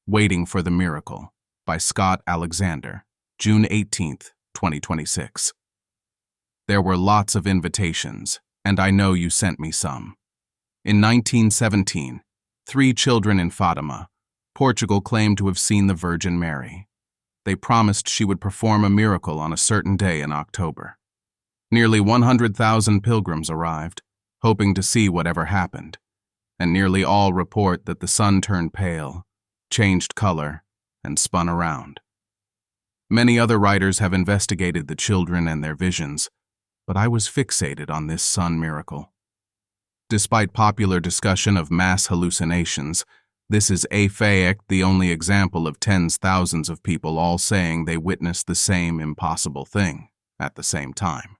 Waiting for the Miracle by Scott Alexander, June 18, 2026. There were lots of invitations, and I know you sent me some. In 1917, 3 children in Fatima, Portugal claimed to have seen the Virgin Mary. They promised she would perform a miracle on a certain day in October. Nearly 100,000 pilgrims arrived, hoping to see whatever happened, and nearly all report that the sun turned pale, changed color, and spun around. Many other writers have investigated the children and their visions, but I was fixated on this sun miracle. Despite popular discussion of mass hallucinations, this is the only example of tens thousands of people all saying they witnessed the same impossible thing at the same time.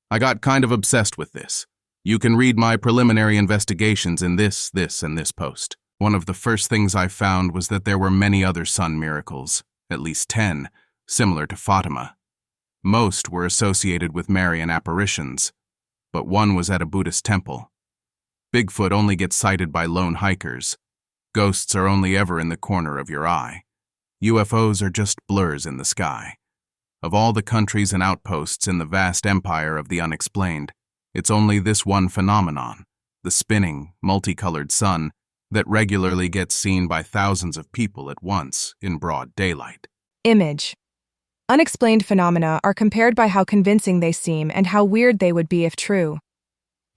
I got kind of obsessed with this. You can read my preliminary investigations in this, and this post. One of the first things I found was that there were many other sun miracles, at least 10, similar to Fatima. Most were associated with Marian apparitions, but one was at a Buddhist temple. Bigfoot only gets sighted by lone hikers. Ghosts are only ever in the corner of your eye. UFOs are just blurs in the sky. Of all the countries and outposts in the vast empire of the unexplained, it's only this one phenomenon, the spinning, multicolored sun, that regularly gets seen by thousands of people at once in broad daylight. Image. Unexplained phenomena are compared by how convincing they seem and how weird they would be if true.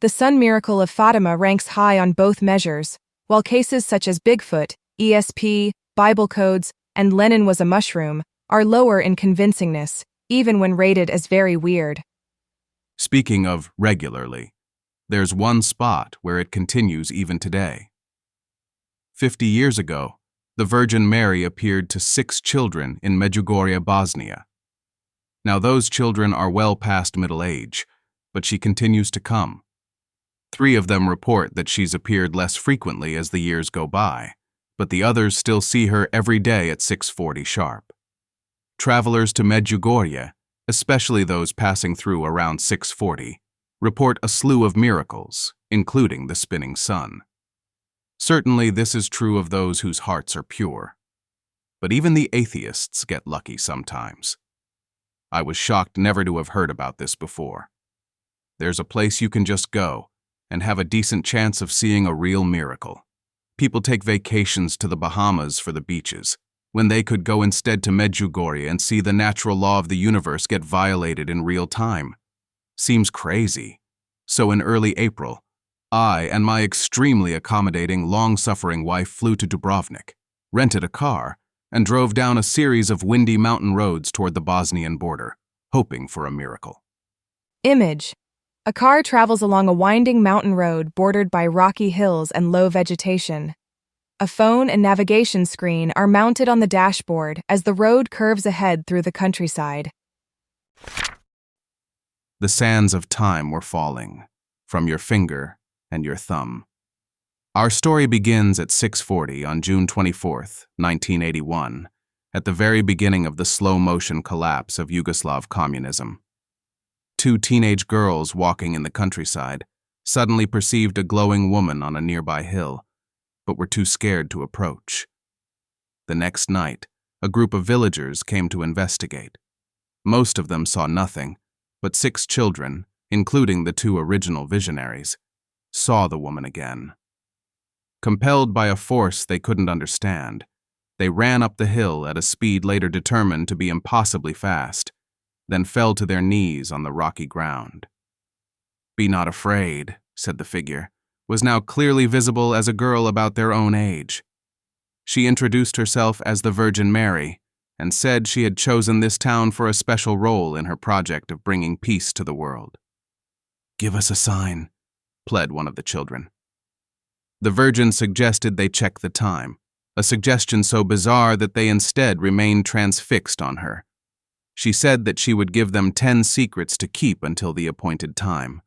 The sun miracle of Fatima ranks high on both measures, while cases such as Bigfoot, ESP, Bible codes, and Lenin was a mushroom are lower in convincingness, even when rated as very weird. Speaking of regularly, there's one spot where it continues even today. 50 years ago, the Virgin Mary appeared to 6 children in Medjugorje, Bosnia. Now those children are well past middle age, but she continues to come. 3 of them report that she's appeared less frequently as the years go by, but the others still see her every day at 6:40 sharp. Travelers to Medjugorje, especially those passing through around 6:40, report a slew of miracles, including the spinning sun. Certainly this is true of those whose hearts are pure. But even the atheists get lucky sometimes. I was shocked never to have heard about this before. There's a place you can just go and have a decent chance of seeing a real miracle. People take vacations to the Bahamas for the beaches, when they could go instead to Medjugorje and see the natural law of the universe get violated in real time. Seems crazy. So in early April, I and my extremely accommodating, long-suffering wife flew to Dubrovnik, rented a car, and drove down a series of windy mountain roads toward the Bosnian border, hoping for a miracle. Image. A car travels along a winding mountain road bordered by rocky hills and low vegetation. A phone and navigation screen are mounted on the dashboard as the road curves ahead through the countryside. The sands of time were falling from your finger and your thumb. Our story begins at 6:40 on June 24, 1981, at the very beginning of the slow-motion collapse of Yugoslav communism. 2 teenage girls walking in the countryside suddenly perceived a glowing woman on a nearby hill, but were too scared to approach. The next night, a group of villagers came to investigate. Most of them saw nothing, but 6 children, including the 2 original visionaries, saw the woman again. Compelled by a force they couldn't understand, they ran up the hill at a speed later determined to be impossibly fast, then fell to their knees on the rocky ground. "Be not afraid," said the figure, was now clearly visible as a girl about their own age. She introduced herself as the Virgin Mary and said she had chosen this town for a special role in her project of bringing peace to the world. "Give us a sign," pled one of the children. The Virgin suggested they check the time, a suggestion so bizarre that they instead remained transfixed on her. She said that she would give them 10 secrets to keep until the appointed time.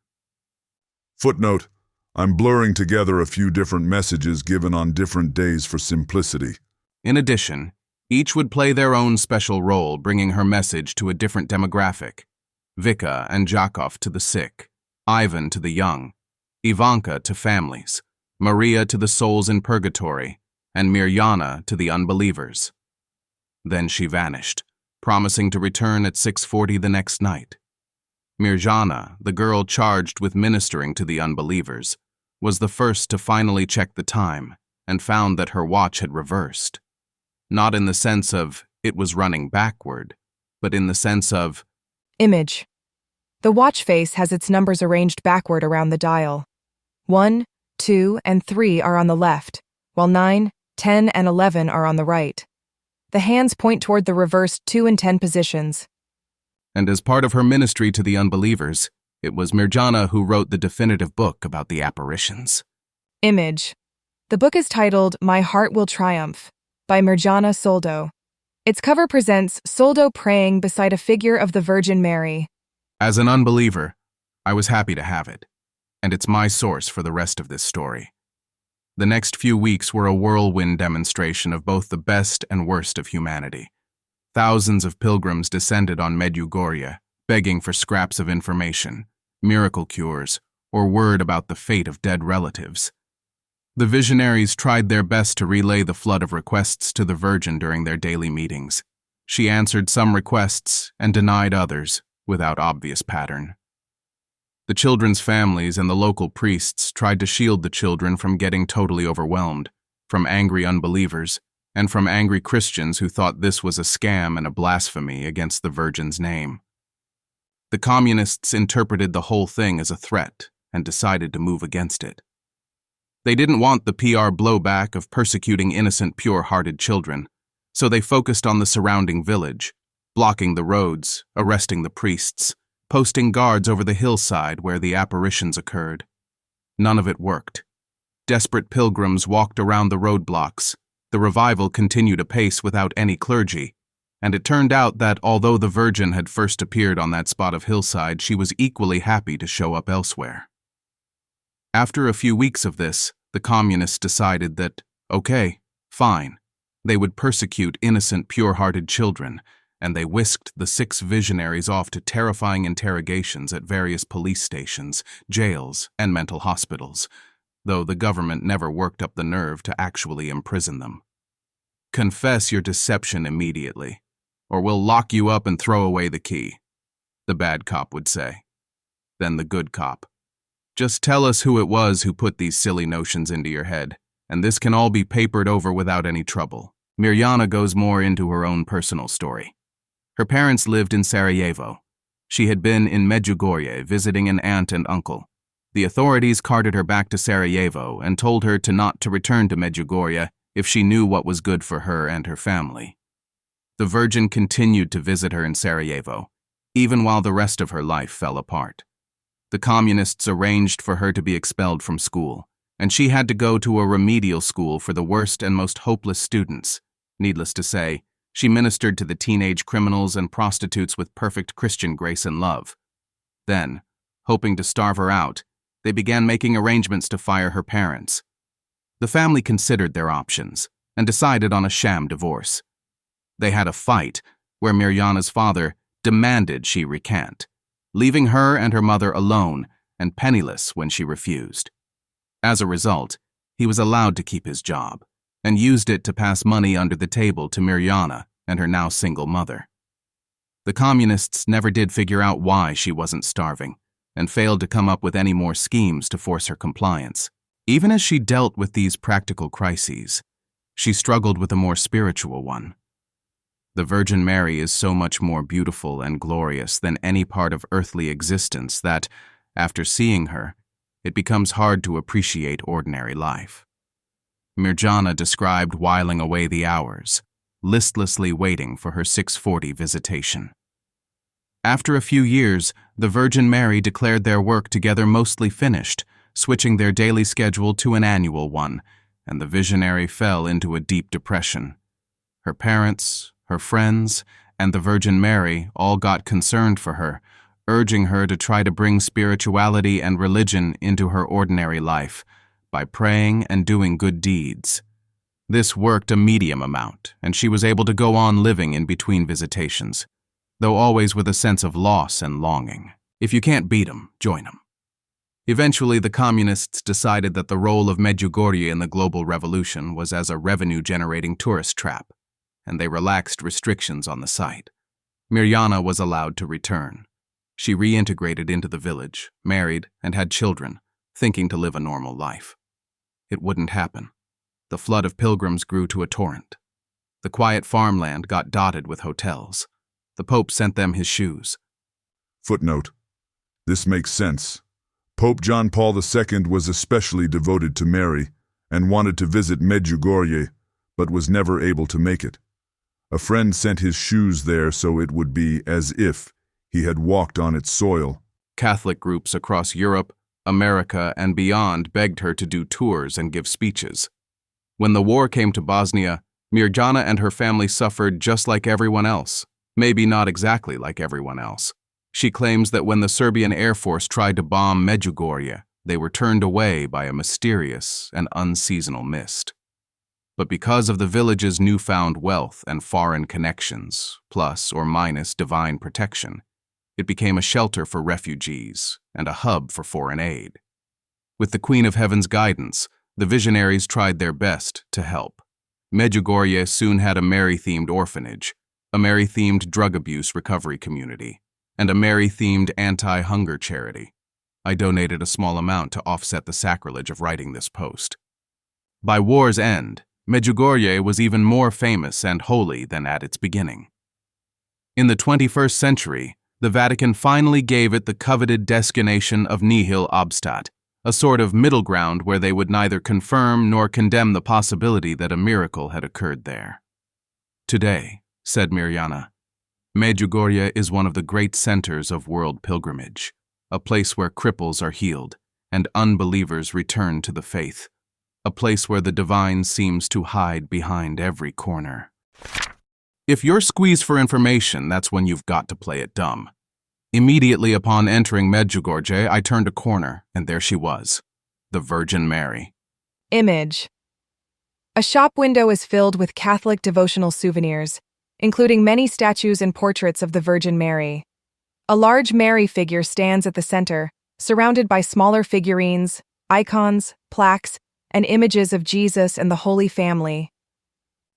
Footnote: I'm blurring together a few different messages given on different days for simplicity. In addition, each would play their own special role, bringing her message to a different demographic. Vika and Jakov to the sick, Ivan to the young, Ivanka to families, Maria to the souls in purgatory, and Mirjana to the unbelievers. Then she vanished, promising to return at 6:40 the next night. Mirjana, the girl charged with ministering to the unbelievers, was the first to finally check the time and found that her watch had reversed. Not in the sense of it was running backward, but in the sense of Image. The watch face has its numbers arranged backward around the dial. 1, 2, and 3 are on the left, while 9, 10, and 11 are on the right. The hands point toward the reversed 2 and 10 positions. And as part of her ministry to the unbelievers, it was Mirjana who wrote the definitive book about the apparitions. Image. The book is titled My Heart Will Triumph by Mirjana Soldo. Its cover presents Soldo praying beside a figure of the Virgin Mary. As an unbeliever, I was happy to have it, and it's my source for the rest of this story. The next few weeks were a whirlwind demonstration of both the best and worst of humanity. Thousands of pilgrims descended on Medjugorje, begging for scraps of information, miracle cures, or word about the fate of dead relatives. The visionaries tried their best to relay the flood of requests to the Virgin during their daily meetings. She answered some requests and denied others, without obvious pattern. The children's families and the local priests tried to shield the children from getting totally overwhelmed, from angry unbelievers, and from angry Christians who thought this was a scam and a blasphemy against the Virgin's name. The communists interpreted the whole thing as a threat and decided to move against it. They didn't want the PR blowback of persecuting innocent, pure-hearted children, so they focused on the surrounding village, blocking the roads, arresting the priests, posting guards over the hillside where the apparitions occurred. None of it worked. Desperate pilgrims walked around the roadblocks. The revival continued apace without any clergy, and it turned out that although the Virgin had first appeared on that spot of hillside, she was equally happy to show up elsewhere. After a few weeks of this, the communists decided that, okay, fine, they would persecute innocent, pure-hearted children, and they whisked the 6 visionaries off to terrifying interrogations at various police stations, jails, and mental hospitals, though the government never worked up the nerve to actually imprison them. Confess your deception immediately, or we'll lock you up and throw away the key, the bad cop would say. Then the good cop. Just tell us who it was who put these silly notions into your head, and this can all be papered over without any trouble. Mirjana goes more into her own personal story. Her parents lived in Sarajevo. She had been in Medjugorje visiting an aunt and uncle. The authorities carted her back to Sarajevo and told her not to return to Medjugorje if she knew what was good for her and her family. The Virgin continued to visit her in Sarajevo, even while the rest of her life fell apart. The communists arranged for her to be expelled from school, and she had to go to a remedial school for the worst and most hopeless students. Needless to say, she ministered to the teenage criminals and prostitutes with perfect Christian grace and love. Then, hoping to starve her out, they began making arrangements to fire her parents. The family considered their options and decided on a sham divorce. They had a fight where Mirjana's father demanded she recant, leaving her and her mother alone and penniless when she refused. As a result, he was allowed to keep his job and used it to pass money under the table to Mirjana and her now single mother. The communists never did figure out why she wasn't starving and failed to come up with any more schemes to force her compliance. Even as she dealt with these practical crises, she struggled with a more spiritual one. The Virgin Mary is so much more beautiful and glorious than any part of earthly existence that, after seeing her, it becomes hard to appreciate ordinary life. Mirjana described whiling away the hours, listlessly waiting for her 6:40 visitation. After a few years, the Virgin Mary declared their work together mostly finished, switching their daily schedule to an annual one, and the visionary fell into a deep depression. Her parents, her friends, and the Virgin Mary all got concerned for her, urging her to try to bring spirituality and religion into her ordinary life by praying and doing good deeds. This worked a medium amount, and she was able to go on living in between visitations, though always with a sense of loss and longing. If you can't beat 'em, join 'em. Eventually, the communists decided that the role of Medjugorje in the global revolution was as a revenue-generating tourist trap, and they relaxed restrictions on the site. Mirjana was allowed to return. She reintegrated into the village, married, and had children, thinking to live a normal life. It wouldn't happen. The flood of pilgrims grew to a torrent. The quiet farmland got dotted with hotels. The Pope sent them his shoes. Footnote. This makes sense. Pope John Paul II was especially devoted to Mary and wanted to visit Medjugorje, but was never able to make it. A friend sent his shoes there so it would be as if he had walked on its soil. Catholic groups across Europe, America, and beyond begged her to do tours and give speeches. When the war came to Bosnia, Mirjana and her family suffered just like everyone else, maybe not exactly like everyone else. She claims that when the Serbian Air Force tried to bomb Medjugorje, they were turned away by a mysterious and unseasonal mist. But because of the village's newfound wealth and foreign connections, plus or minus divine protection, it became a shelter for refugees and a hub for foreign aid. With the Queen of Heaven's guidance, the visionaries tried their best to help. Medjugorje soon had a Mary-themed orphanage, a Mary-themed drug abuse recovery community, and a Mary-themed anti-hunger charity. I donated a small amount to offset the sacrilege of writing this post. By war's end, Medjugorje was even more famous and holy than at its beginning. In the 21st century, the Vatican finally gave it the coveted designation of nihil obstat, a sort of middle ground where they would neither confirm nor condemn the possibility that a miracle had occurred there. Today, said Mirjana, Medjugorje is one of the great centers of world pilgrimage, a place where cripples are healed and unbelievers return to the faith, a place where the divine seems to hide behind every corner. If you're squeezed for information, that's when you've got to play it dumb. Immediately upon entering Medjugorje, I turned a corner, and there she was, the Virgin Mary. Image. A shop window is filled with Catholic devotional souvenirs, including many statues and portraits of the Virgin Mary. A large Mary figure stands at the center, surrounded by smaller figurines, icons, plaques, and images of Jesus and the Holy Family.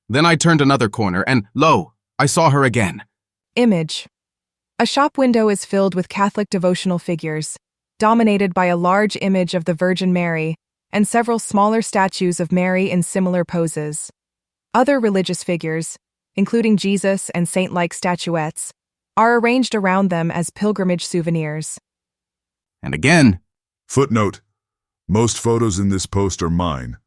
Then I turned another corner, and lo, I saw her again. Image. A shop window is filled with Catholic devotional figures, dominated by a large image of the Virgin Mary and several smaller statues of Mary in similar poses. Other religious figures, including Jesus and saint-like statuettes, are arranged around them as pilgrimage souvenirs. And again. Footnote. Most photos in this post are mine,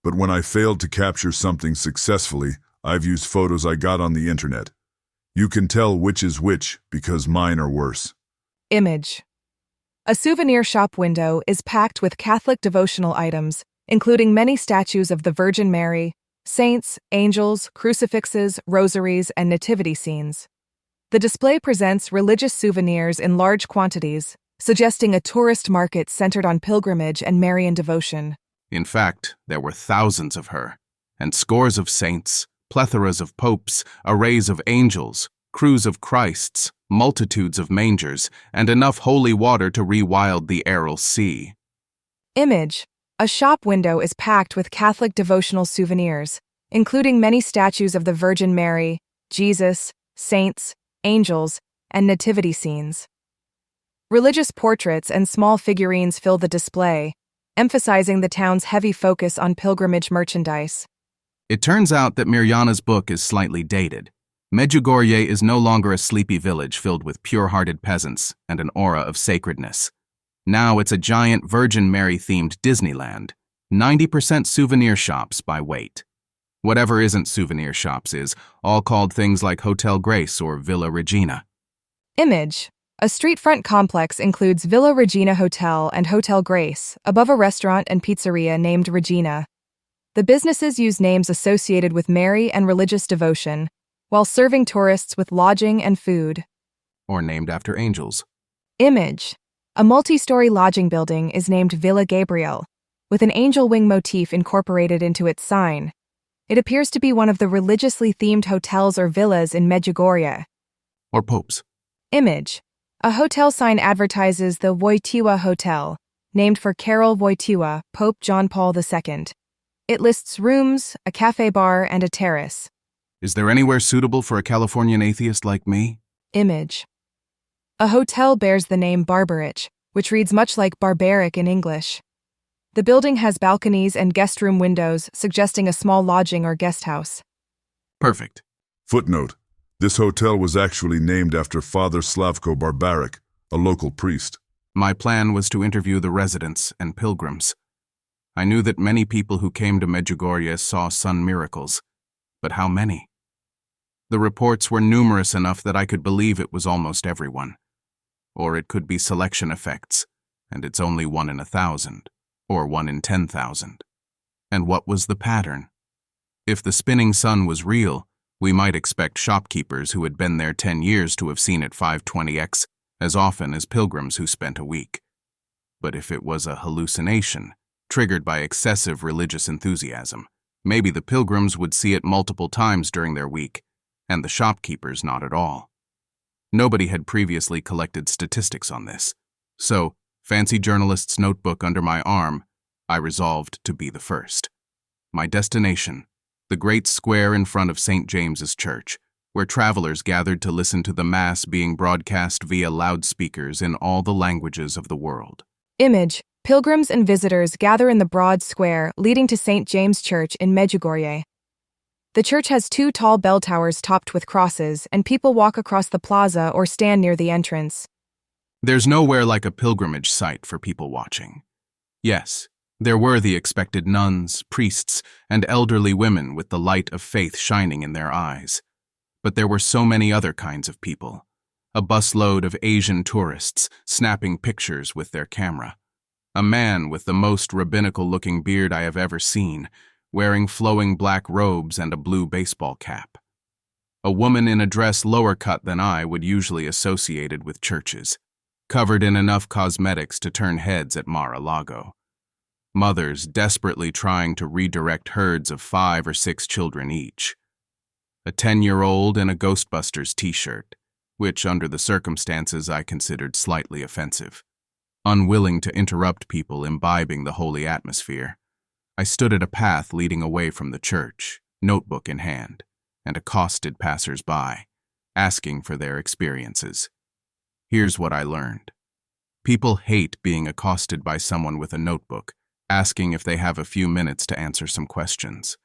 but when I failed to capture something successfully, I've used photos I got on the internet. You can tell which is which because mine are worse. Image. A souvenir shop window is packed with Catholic devotional items, including many statues of the Virgin Mary, saints, angels, crucifixes, rosaries, and nativity scenes. The display presents religious souvenirs in large quantities, suggesting a tourist market centered on pilgrimage and Marian devotion. In fact, there were thousands of her, and scores of saints, plethoras of popes, arrays of angels, crews of Christs, multitudes of mangers, and enough holy water to rewild the Aral Sea. Image. A shop window is packed with Catholic devotional souvenirs, including many statues of the Virgin Mary, Jesus, saints, angels, and nativity scenes. Religious portraits and small figurines fill the display, emphasizing the town's heavy focus on pilgrimage merchandise. It turns out that Mirjana's book is slightly dated. Medjugorje is no longer a sleepy village filled with pure-hearted peasants and an aura of sacredness. Now it's a giant Virgin Mary-themed Disneyland, 90% souvenir shops by weight. Whatever isn't souvenir shops is, all called things like Hotel Grace or Villa Regina. Image. A street-front complex includes Villa Regina Hotel and Hotel Grace, above a restaurant and pizzeria named Regina. The businesses use names associated with Mary and religious devotion, while serving tourists with lodging and food. Or named after angels. Image. A multi-story lodging building is named Villa Gabriel, with an angel wing motif incorporated into its sign. It appears to be one of the religiously themed hotels or villas in Medjugorje. Or popes. Image. A hotel sign advertises the Wojtyła Hotel, named for Karol Wojtyła, Pope John Paul II. It lists rooms, a cafe bar, and a terrace. Is there anywhere suitable for a Californian atheist like me? Image. A hotel bears the name Barbarich, which reads much like barbaric in English. The building has balconies and guest room windows, suggesting a small lodging or guest house. Perfect. Footnote: this hotel was actually named after Father Slavko Barbaric, a local priest. My plan was to interview the residents and pilgrims. I knew that many people who came to Medjugorje saw sun miracles, but how many? The reports were numerous enough that I could believe it was almost everyone. Or it could be selection effects, and it's only 1 in 1,000, or 1 in 10,000. And what was the pattern? If the spinning sun was real, we might expect shopkeepers who had been there 10 years to have seen it 520x as often as pilgrims who spent a week. But if it was a hallucination, triggered by excessive religious enthusiasm, maybe the pilgrims would see it multiple times during their week, and the shopkeepers not at all. Nobody had previously collected statistics on this, so, fancy journalist's notebook under my arm, I resolved to be the first. My destination, the great square in front of St. James's Church, where travelers gathered to listen to the Mass being broadcast via loudspeakers in all the languages of the world. Image. Pilgrims and visitors gather in the broad square leading to St. James Church in Medjugorje. The church has 2 tall bell towers topped with crosses, and people walk across the plaza or stand near the entrance. There's nowhere like a pilgrimage site for people watching. Yes, there were the expected nuns, priests, and elderly women with the light of faith shining in their eyes. But there were so many other kinds of people. A busload of Asian tourists snapping pictures with their camera. A man with the most rabbinical-looking beard I have ever seen, wearing flowing black robes and a blue baseball cap. A woman in a dress lower cut than I would usually associated with churches, covered in enough cosmetics to turn heads at Mar-a-Lago. Mothers desperately trying to redirect herds of 5 or 6 children each. A 10-year-old in a Ghostbusters t-shirt, which under the circumstances I considered slightly offensive. Unwilling to interrupt people imbibing the holy atmosphere, I stood at a path leading away from the church, notebook in hand, and accosted passers-by, asking for their experiences. Here's what I learned. People hate being accosted by someone with a notebook, asking if they have a few minutes to answer some questions.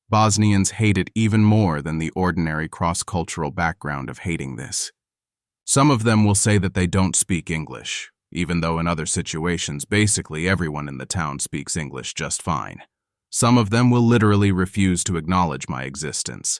Bosnians hate it even more than the ordinary cross-cultural background of hating this. Some of them will say that they don't speak English, even though in other situations basically everyone in the town speaks English just fine. Some of them will literally refuse to acknowledge my existence.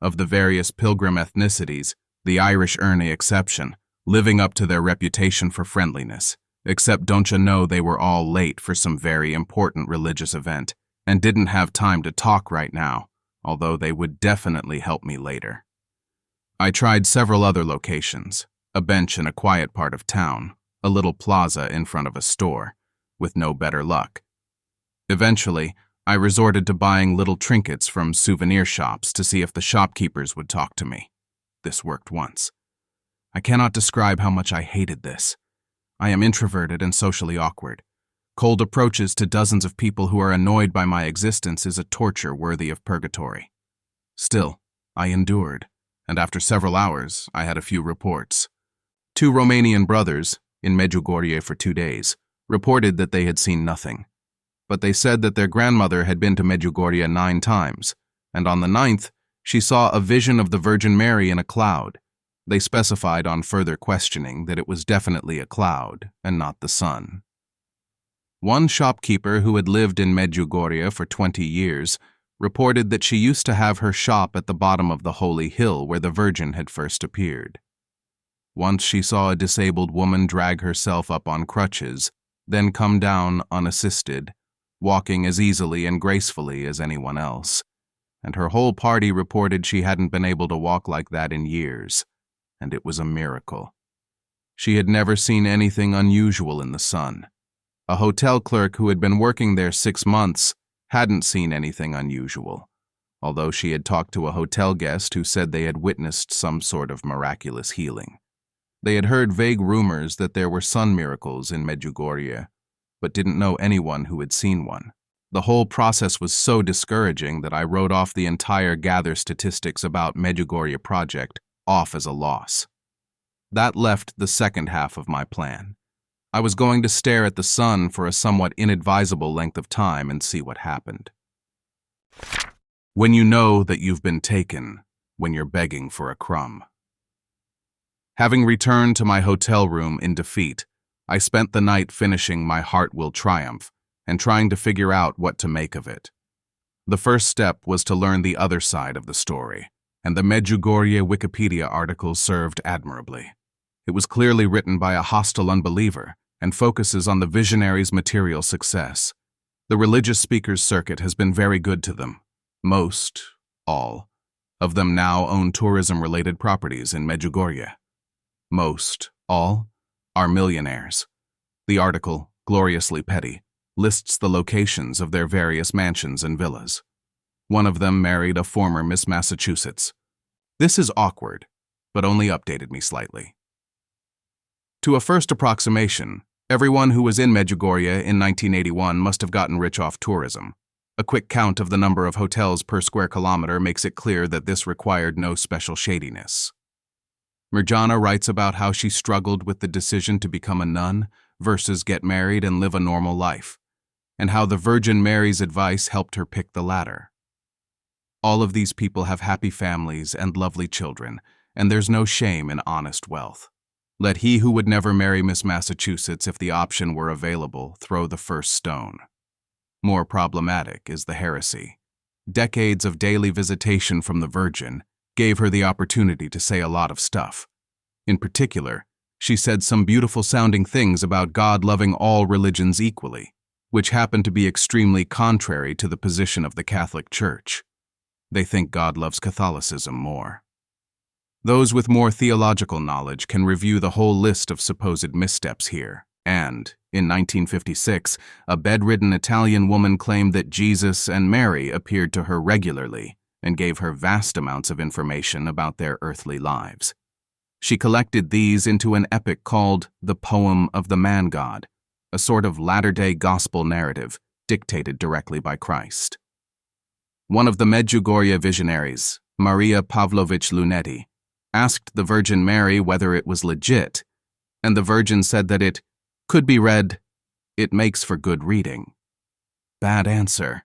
Of the various pilgrim ethnicities, the Irish earn the exception, living up to their reputation for friendliness, except don't you know they were all late for some very important religious event, and didn't have time to talk right now, although they would definitely help me later. I tried several other locations, a bench in a quiet part of town, a little plaza in front of a store, with no better luck. Eventually, I resorted to buying little trinkets from souvenir shops to see if the shopkeepers would talk to me. This worked once. I cannot describe how much I hated this. I am introverted and socially awkward. Cold approaches to dozens of people who are annoyed by my existence is a torture worthy of purgatory. Still, I endured, and after several hours, I had a few reports. 2 Romanian brothers, in Medjugorje for 2 days, reported that they had seen nothing. But they said that their grandmother had been to Medjugorje 9 times, and on the 9th, she saw a vision of the Virgin Mary in a cloud. They specified on further questioning that it was definitely a cloud and not the sun. One shopkeeper who had lived in Medjugorje for 20 years reported that she used to have her shop at the bottom of the holy hill where the Virgin had first appeared. Once she saw a disabled woman drag herself up on crutches, then come down unassisted, walking as easily and gracefully as anyone else, and her whole party reported she hadn't been able to walk like that in years, and it was a miracle. She had never seen anything unusual in the sun. A hotel clerk who had been working there 6 months hadn't seen anything unusual, although she had talked to a hotel guest who said they had witnessed some sort of miraculous healing. They had heard vague rumors that there were sun miracles in Medjugorje, but didn't know anyone who had seen one. The whole process was so discouraging that I wrote off the entire gather statistics about Medjugorje project off as a loss. That left the second half of my plan. I was going to stare at the sun for a somewhat inadvisable length of time and see what happened. When you know that you've been taken, when you're begging for a crumb. Having returned to my hotel room in defeat, I spent the night finishing My Heart Will Triumph and trying to figure out what to make of it. The first step was to learn the other side of the story, and the Medjugorje Wikipedia article served admirably. It was clearly written by a hostile unbeliever and focuses on the visionaries' material success. The religious speakers circuit has been very good to them. Most, all, of them now own tourism-related properties in Medjugorje. Most, all, are millionaires. The article, gloriously petty, lists the locations of their various mansions and villas. One of them married a former Miss Massachusetts. This is awkward, but only updated me slightly. To a first approximation, everyone who was in Medjugorje in 1981 must have gotten rich off tourism. A quick count of the number of hotels per square kilometer makes it clear that this required no special shadiness. Mirjana writes about how she struggled with the decision to become a nun versus get married and live a normal life, and how the Virgin Mary's advice helped her pick the latter. All of these people have happy families and lovely children, and there's no shame in honest wealth. Let he who would never marry Miss Massachusetts if the option were available throw the first stone. More problematic is the heresy. Decades of daily visitation from the Virgin gave her the opportunity to say a lot of stuff. In particular, she said some beautiful-sounding things about God loving all religions equally, which happened to be extremely contrary to the position of the Catholic Church. They think God loves Catholicism more. Those with more theological knowledge can review the whole list of supposed missteps here. And, in 1956, a bedridden Italian woman claimed that Jesus and Mary appeared to her regularly and gave her vast amounts of information about their earthly lives. She collected these into an epic called The Poem of the Man-God, a sort of latter-day gospel narrative dictated directly by Christ. One of the Medjugorje visionaries, Maria Pavlovich Lunetti, asked the Virgin Mary whether it was legit, and the Virgin said that it could be read, "It makes for good reading." Bad answer.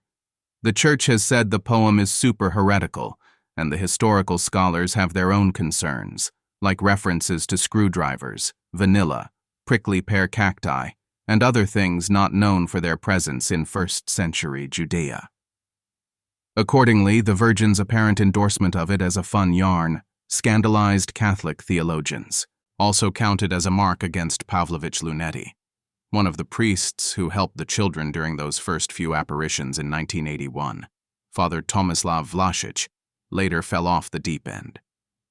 The Church has said the poem is super heretical, and the historical scholars have their own concerns, like references to screwdrivers, vanilla, prickly pear cacti, and other things not known for their presence in first-century Judea. Accordingly, the Virgin's apparent endorsement of it as a fun yarn scandalized Catholic theologians, also counted as a mark against Pavlovich Lunetti. One of the priests who helped the children during those first few apparitions in 1981, Father Tomislav Vlasic, later fell off the deep end.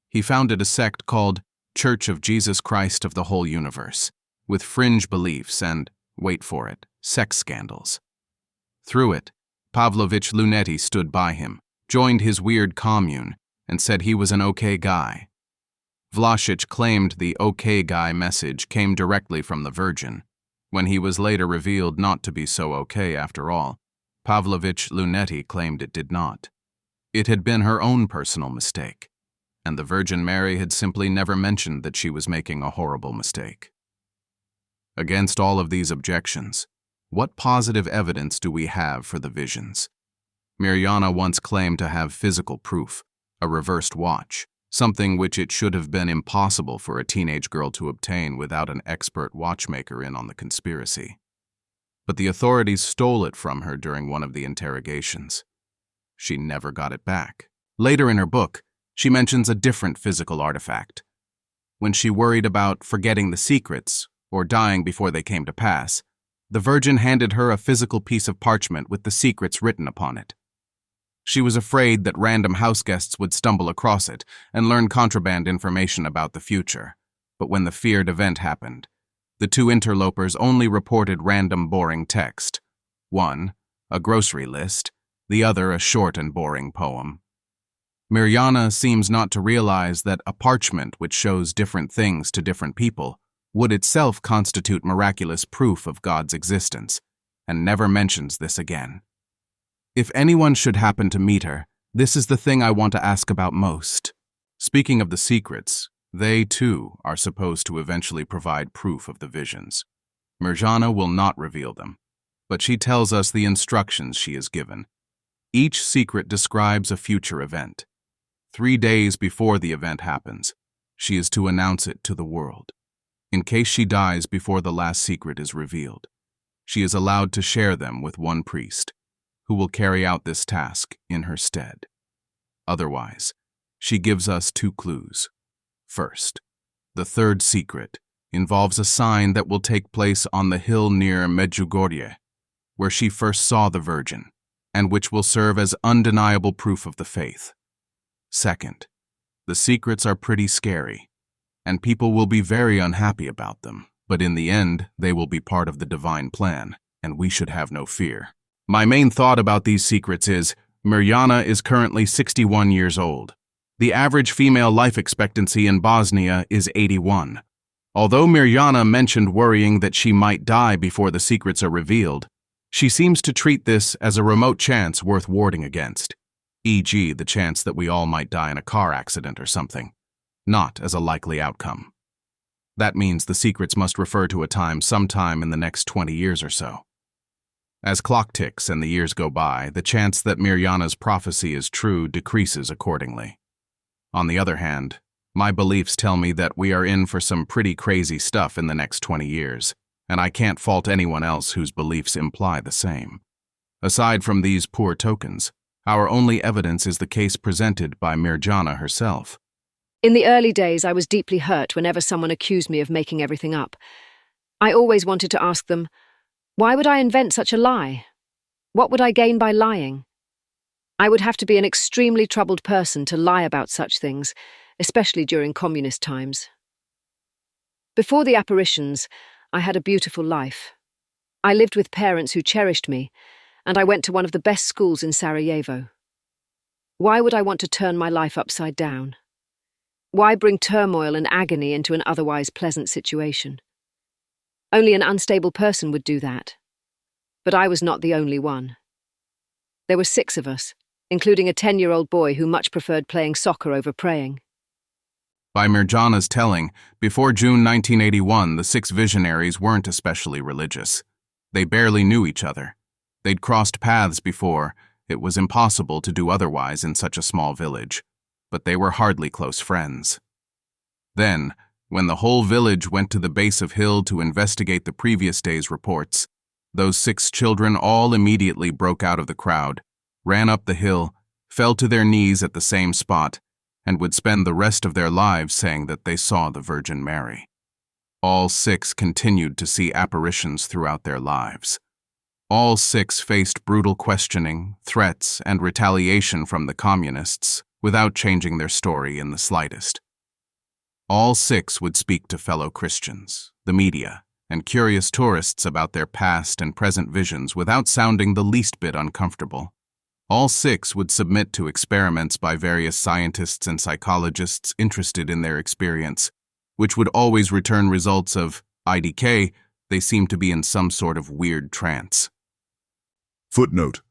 He founded a sect called Church of Jesus Christ of the Whole Universe, with fringe beliefs and, wait for it, sex scandals. Through it, Pavlovich Lunetti stood by him, joined his weird commune, and said he was an okay guy. Vlasic claimed the okay guy message came directly from the Virgin. When he was later revealed not to be so okay after all, Pavlovich Lunetti claimed it did not. It had been her own personal mistake, and the Virgin Mary had simply never mentioned that she was making a horrible mistake. Against all of these objections, what positive evidence do we have for the visions? Mirjana once claimed to have physical proof, a reversed watch, something which it should have been impossible for a teenage girl to obtain without an expert watchmaker in on the conspiracy. But the authorities stole it from her during one of the interrogations. She never got it back. Later in her book, she mentions a different physical artifact. When she worried about forgetting the secrets or dying before they came to pass, the Virgin handed her a physical piece of parchment with the secrets written upon it. She was afraid that random houseguests would stumble across it and learn contraband information about the future. But when the feared event happened, the two interlopers only reported random boring text. One, a grocery list, the other a short and boring poem. Mirjana seems not to realize that a parchment which shows different things to different people would itself constitute miraculous proof of God's existence, and never mentions this again. If anyone should happen to meet her, this is the thing I want to ask about most. Speaking of the secrets, they, too, are supposed to eventually provide proof of the visions. Mirjana will not reveal them, but she tells us the instructions she is given. Each secret describes a future event. 3 days before the event happens, she is to announce it to the world. In case she dies before the last secret is revealed, she is allowed to share them with one priest, who will carry out this task in her stead. Otherwise, she gives us 2 clues. First, the third secret involves a sign that will take place on the hill near Medjugorje, where she first saw the Virgin, and which will serve as undeniable proof of the faith. Second, the secrets are pretty scary, and people will be very unhappy about them, but in the end, they will be part of the divine plan, and we should have no fear. My main thought about these secrets is, Mirjana is currently 61 years old. The average female life expectancy in Bosnia is 81. Although Mirjana mentioned worrying that she might die before the secrets are revealed, she seems to treat this as a remote chance worth warding against, e.g. the chance that we all might die in a car accident or something, not as a likely outcome. That means the secrets must refer to a time sometime in the next 20 years or so. As clock ticks and the years go by, the chance that Mirjana's prophecy is true decreases accordingly. On the other hand, my beliefs tell me that we are in for some pretty crazy stuff in the next 20 years, and I can't fault anyone else whose beliefs imply the same. Aside from these poor tokens, our only evidence is the case presented by Mirjana herself. In the early days, I was deeply hurt whenever someone accused me of making everything up. I always wanted to ask them, why would I invent such a lie? What would I gain by lying? I would have to be an extremely troubled person to lie about such things, especially during communist times. Before the apparitions, I had a beautiful life. I lived with parents who cherished me, and I went to one of the best schools in Sarajevo. Why would I want to turn my life upside down? Why bring turmoil and agony into an otherwise pleasant situation? Only an unstable person would do that. But I was not the only one. There were 6 of us, including a 10-year-old boy who much preferred playing soccer over praying. By Mirjana's telling, before June 1981, the 6 visionaries weren't especially religious. They barely knew each other. They'd crossed paths before. It was impossible to do otherwise in such a small village, but they were hardly close friends. Then, when the whole village went to the base of hill to investigate the previous day's reports, those 6 children all immediately broke out of the crowd, ran up the hill, fell to their knees at the same spot, and would spend the rest of their lives saying that they saw the Virgin Mary. All 6 continued to see apparitions throughout their lives. All 6 faced brutal questioning, threats, and retaliation from the communists without changing their story in the slightest. All 6 would speak to fellow Christians, the media, and curious tourists about their past and present visions without sounding the least bit uncomfortable. All 6 would submit to experiments by various scientists and psychologists interested in their experience, which would always return results of IDK. They seemed to be in some sort of weird trance. Footnote.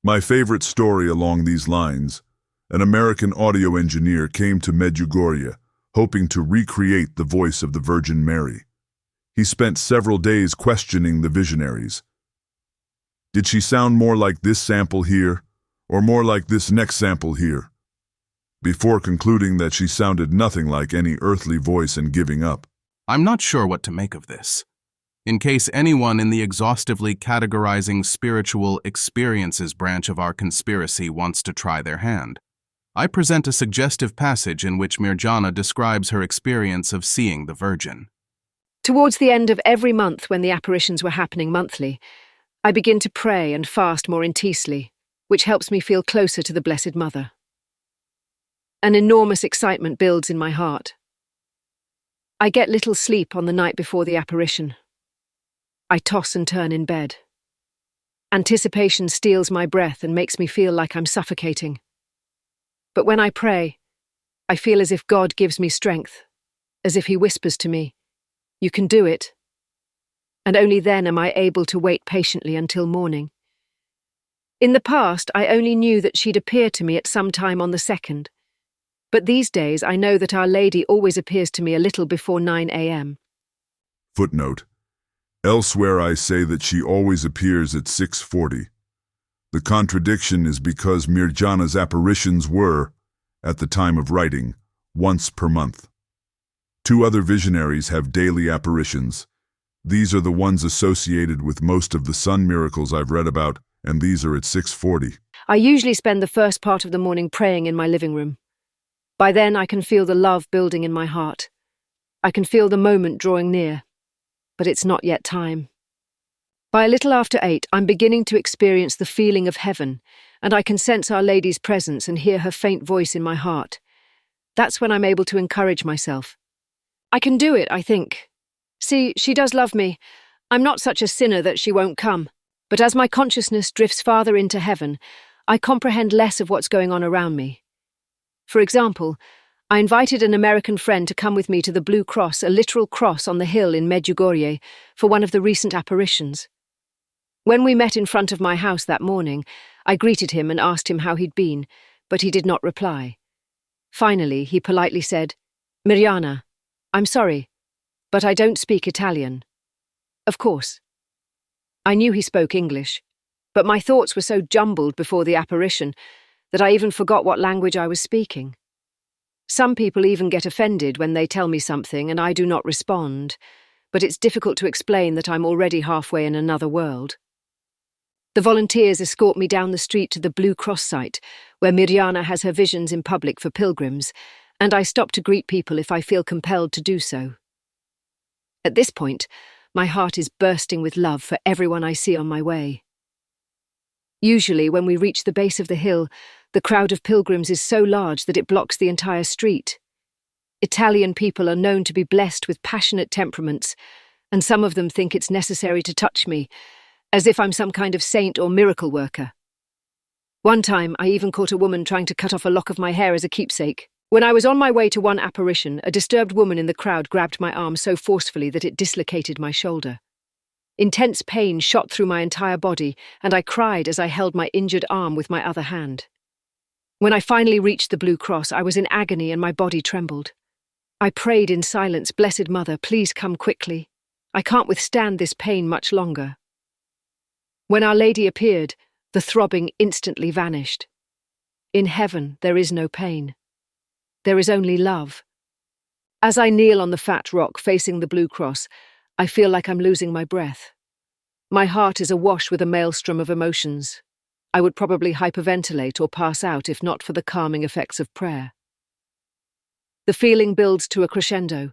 My favorite story along these lines, an American audio engineer came to Medjugorje, hoping to recreate the voice of the Virgin Mary. He spent several days questioning the visionaries. Did she sound more like this sample here, or more like this next sample here? Before concluding that she sounded nothing like any earthly voice and giving up. I'm not sure what to make of this. In case anyone in the exhaustively categorizing spiritual experiences branch of our conspiracy wants to try their hand, I present a suggestive passage in which Mirjana describes her experience of seeing the Virgin. Towards the end of every month, when the apparitions were happening monthly, I begin to pray and fast more intensely, which helps me feel closer to the Blessed Mother. An enormous excitement builds in my heart. I get little sleep on the night before the apparition. I toss and turn in bed. Anticipation steals my breath and makes me feel like I'm suffocating. But when I pray, I feel as if God gives me strength, as if He whispers to me, You can do it. And only then am I able to wait patiently until morning. In the past, I only knew that she'd appear to me at some time on the 2nd. But these days, I know that Our Lady always appears to me a little before 9 a.m. Footnote. Elsewhere I say that she always appears at 6:40. The contradiction is because Mirjana's apparitions were, at the time of writing, once per month. 2 other visionaries have daily apparitions. These are the ones associated with most of the sun miracles I've read about, and these are at 6:40. I usually spend the first part of the morning praying in my living room. By then, I can feel the love building in my heart. I can feel the moment drawing near. But it's not yet time. By a little after 8, I'm beginning to experience the feeling of heaven, and I can sense Our Lady's presence and hear her faint voice in my heart. That's when I'm able to encourage myself. I can do it, I think. See, she does love me. I'm not such a sinner that she won't come. But as my consciousness drifts farther into heaven, I comprehend less of what's going on around me. For example, I invited an American friend to come with me to the Blue Cross, a literal cross on the hill in Medjugorje, for one of the recent apparitions. When we met in front of my house that morning, I greeted him and asked him how he'd been, but he did not reply. Finally, he politely said, "Mirjana, I'm sorry, but I don't speak Italian." Of course. I knew he spoke English, but my thoughts were so jumbled before the apparition that I even forgot what language I was speaking. Some people even get offended when they tell me something and I do not respond, but it's difficult to explain that I'm already halfway in another world. The volunteers escort me down the street to the Blue Cross site, where Mirjana has her visions in public for pilgrims, and I stop to greet people if I feel compelled to do so. At this point, my heart is bursting with love for everyone I see on my way. Usually, when we reach the base of the hill, the crowd of pilgrims is so large that it blocks the entire street. Italian people are known to be blessed with passionate temperaments, and some of them think it's necessary to touch me, as if I'm some kind of saint or miracle worker. One time, I even caught a woman trying to cut off a lock of my hair as a keepsake. When I was on my way to one apparition, a disturbed woman in the crowd grabbed my arm so forcefully that it dislocated my shoulder. Intense pain shot through my entire body, and I cried as I held my injured arm with my other hand. When I finally reached the Blue Cross, I was in agony and my body trembled. I prayed in silence, "Blessed Mother, please come quickly. I can't withstand this pain much longer." When Our Lady appeared, the throbbing instantly vanished. In heaven, there is no pain. There is only love. As I kneel on the fat rock facing the Blue Cross, I feel like I'm losing my breath. My heart is awash with a maelstrom of emotions. I would probably hyperventilate or pass out if not for the calming effects of prayer. The feeling builds to a crescendo.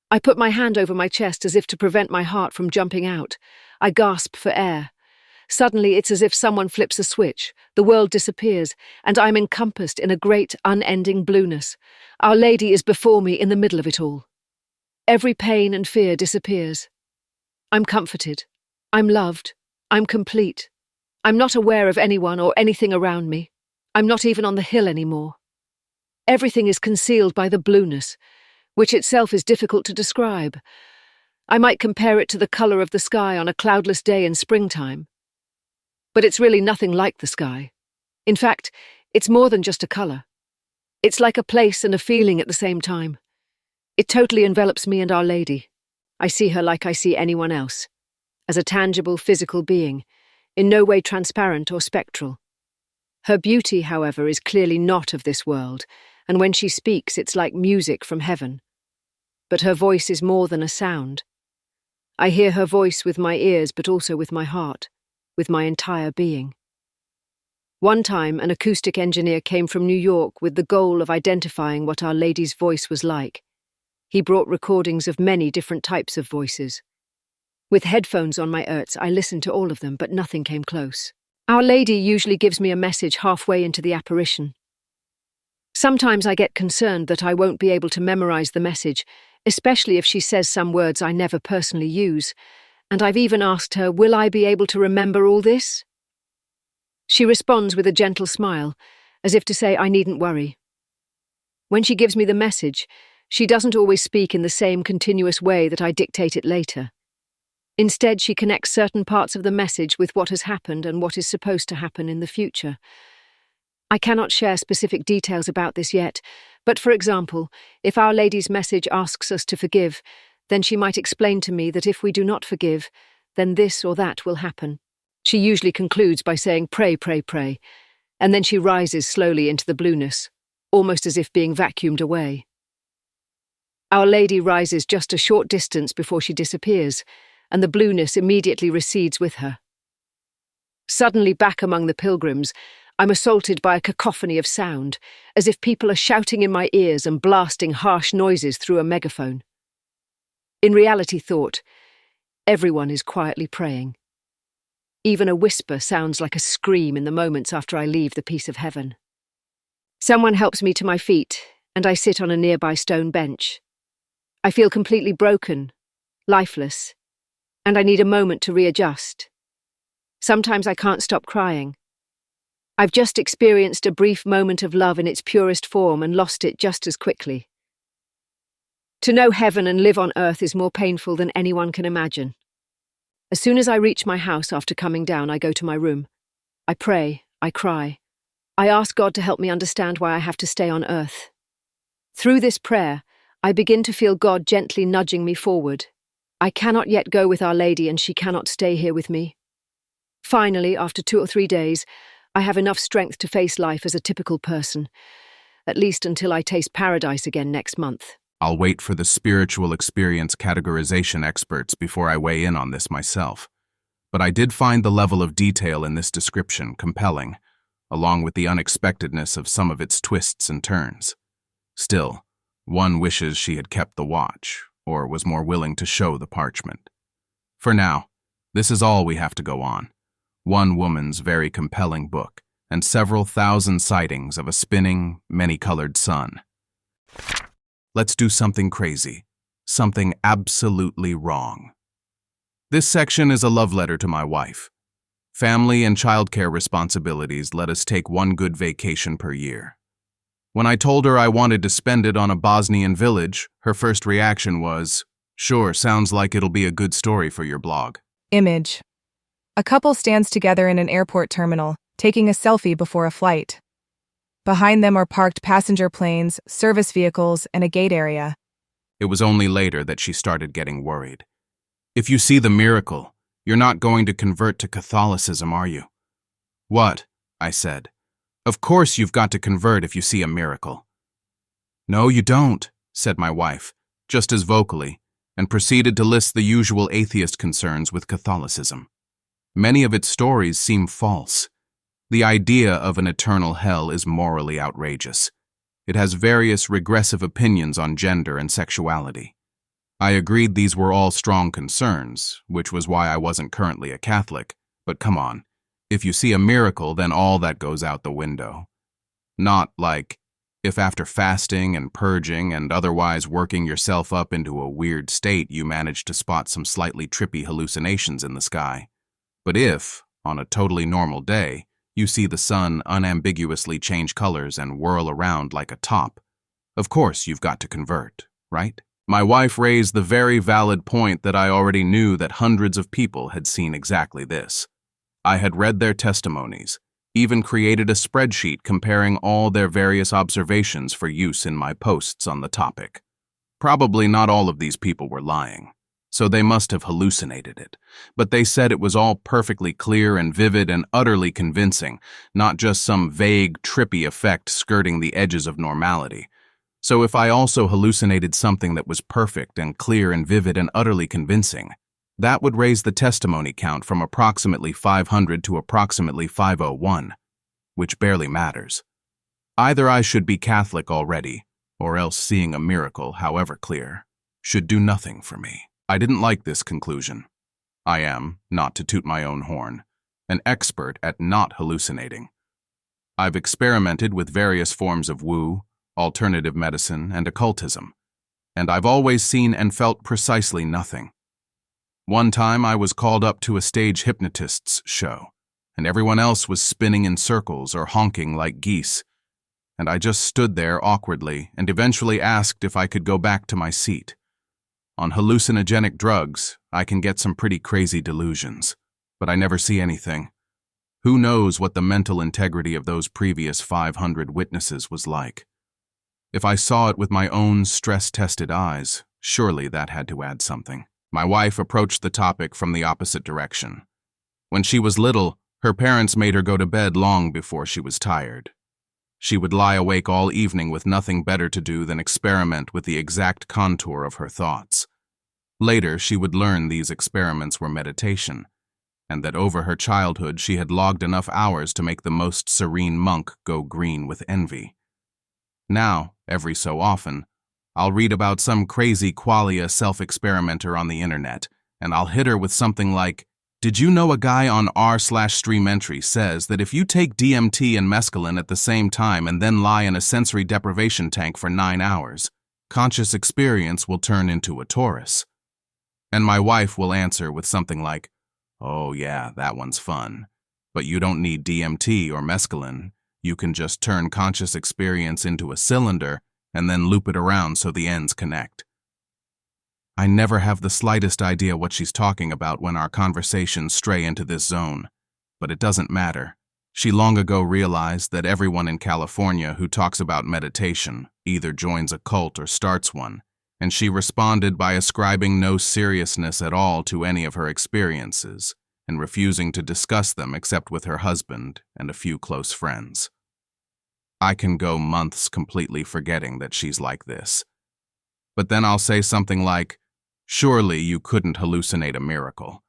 I put my hand over my chest as if to prevent my heart from jumping out. I gasp for air. Suddenly, it's as if someone flips a switch, the world disappears, and I'm encompassed in a great, unending blueness. Our Lady is before me in the middle of it all. Every pain and fear disappears. I'm comforted. I'm loved. I'm complete. I'm not aware of anyone or anything around me. I'm not even on the hill anymore. Everything is concealed by the blueness, which itself is difficult to describe. I might compare it to the colour of the sky on a cloudless day in springtime. But it's really nothing like the sky. In fact, it's more than just a colour. It's like a place and a feeling at the same time. It totally envelops me and Our Lady. I see her like I see anyone else, as a tangible, physical being, in no way transparent or spectral. Her beauty, however, is clearly not of this world, and when she speaks, it's like music from heaven. But her voice is more than a sound. I hear her voice with my ears, but also with my heart, with my entire being. One time, an acoustic engineer came from New York with the goal of identifying what Our Lady's voice was like. He brought recordings of many different types of voices. With headphones on my ears, I listened to all of them, but nothing came close. Our Lady usually gives me a message halfway into the apparition. Sometimes I get concerned that I won't be able to memorize the message, especially if she says some words I never personally use, and I've even asked her, will I be able to remember all this? She responds with a gentle smile, as if to say I needn't worry. When she gives me the message, She doesn't always speak in the same continuous way that I dictate it later. Instead, she connects certain parts of the message with what has happened and what is supposed to happen in the future. I cannot share specific details about this yet, but for example, if Our Lady's message asks us to forgive, then she might explain to me that if we do not forgive, then this or that will happen. She usually concludes by saying, "Pray, pray, pray," and then she rises slowly into the blueness, almost as if being vacuumed away. Our Lady rises just a short distance before she disappears, and the blueness immediately recedes with her. Suddenly back among the pilgrims, I'm assaulted by a cacophony of sound, as if people are shouting in my ears and blasting harsh noises through a megaphone. In reality thought, everyone is quietly praying. Even a whisper sounds like a scream in the moments after I leave the peace of heaven. Someone helps me to my feet, and I sit on a nearby stone bench. I feel completely broken, lifeless, and I need a moment to readjust. Sometimes I can't stop crying. I've just experienced a brief moment of love in its purest form and lost it just as quickly. To know heaven and live on earth is more painful than anyone can imagine. As soon as I reach my house after coming down, I go to my room. I pray, I cry. I ask God to help me understand why I have to stay on earth. Through this prayer, I begin to feel God gently nudging me forward. I cannot yet go with Our Lady, and she cannot stay here with me. Finally, after 2 or 3 days, I have enough strength to face life as a typical person, at least until I taste paradise again next month. I'll wait for the spiritual experience categorization experts before I weigh in on this myself. But I did find the level of detail in this description compelling, along with the unexpectedness of some of its twists and turns. Still, one wishes she had kept the watch, or was more willing to show the parchment. For now, this is all we have to go on. One woman's very compelling book, and several thousand sightings of a spinning, many-colored sun. Let's do something crazy, something absolutely wrong. This section is a love letter to my wife. Family and childcare responsibilities let us take one good vacation per year. When I told her I wanted to spend it on a Bosnian village, her first reaction was, "Sure, sounds like it'll be a good story for your blog." Image. A couple stands together in an airport terminal, taking a selfie before a flight. Behind them are parked passenger planes, service vehicles, and a gate area. It was only later that she started getting worried. "If you see the miracle, you're not going to convert to Catholicism, are you?" "What?" I said. "Of course you've got to convert if you see a miracle." "No, you don't," said my wife, just as vocally, and proceeded to list the usual atheist concerns with Catholicism. Many of its stories seem false. The idea of an eternal hell is morally outrageous. It has various regressive opinions on gender and sexuality. I agreed these were all strong concerns, which was why I wasn't currently a Catholic, but come on, if you see a miracle, then all that goes out the window. Not like, if after fasting and purging and otherwise working yourself up into a weird state you manage to spot some slightly trippy hallucinations in the sky. But if, on a totally normal day, you see the sun unambiguously change colors and whirl around like a top, of course you've got to convert, right? My wife raised the very valid point that I already knew that hundreds of people had seen exactly this. I had read their testimonies, even created a spreadsheet comparing all their various observations for use in my posts on the topic. Probably not all of these people were lying, so they must have hallucinated it, but they said it was all perfectly clear and vivid and utterly convincing, not just some vague, trippy effect skirting the edges of normality. So if I also hallucinated something that was perfect and clear and vivid and utterly convincing, that would raise the testimony count from approximately 500 to approximately 501, which barely matters. Either I should be Catholic already, or else seeing a miracle, however clear, should do nothing for me. I didn't like this conclusion. I am, not to toot my own horn, an expert at not hallucinating. I've experimented with various forms of woo, alternative medicine, and occultism, and I've always seen and felt precisely nothing. One time I was called up to a stage hypnotist's show, and everyone else was spinning in circles or honking like geese, and I just stood there awkwardly and eventually asked if I could go back to my seat. On hallucinogenic drugs, I can get some pretty crazy delusions, but I never see anything. Who knows what the mental integrity of those previous 500 witnesses was like? If I saw it with my own stress-tested eyes, surely that had to add something. My wife approached the topic from the opposite direction. When she was little, her parents made her go to bed long before she was tired. She would lie awake all evening with nothing better to do than experiment with the exact contour of her thoughts. Later, she would learn these experiments were meditation, and that over her childhood she had logged enough hours to make the most serene monk go green with envy. Now, every so often, I'll read about some crazy qualia self-experimenter on the internet, and I'll hit her with something like, "Did you know a guy on r/stream entry says that if you take DMT and mescaline at the same time and then lie in a sensory deprivation tank for 9 hours, conscious experience will turn into a torus?" And my wife will answer with something like, "Oh yeah, that one's fun. But you don't need DMT or mescaline. You can just turn conscious experience into a cylinder and then loop it around so the ends connect." I never have the slightest idea what she's talking about when our conversations stray into this zone, but it doesn't matter. She long ago realized that everyone in California who talks about meditation either joins a cult or starts one, and she responded by ascribing no seriousness at all to any of her experiences and refusing to discuss them except with her husband and a few close friends. I can go months completely forgetting that she's like this. But then I'll say something like, "Surely you couldn't hallucinate a miracle."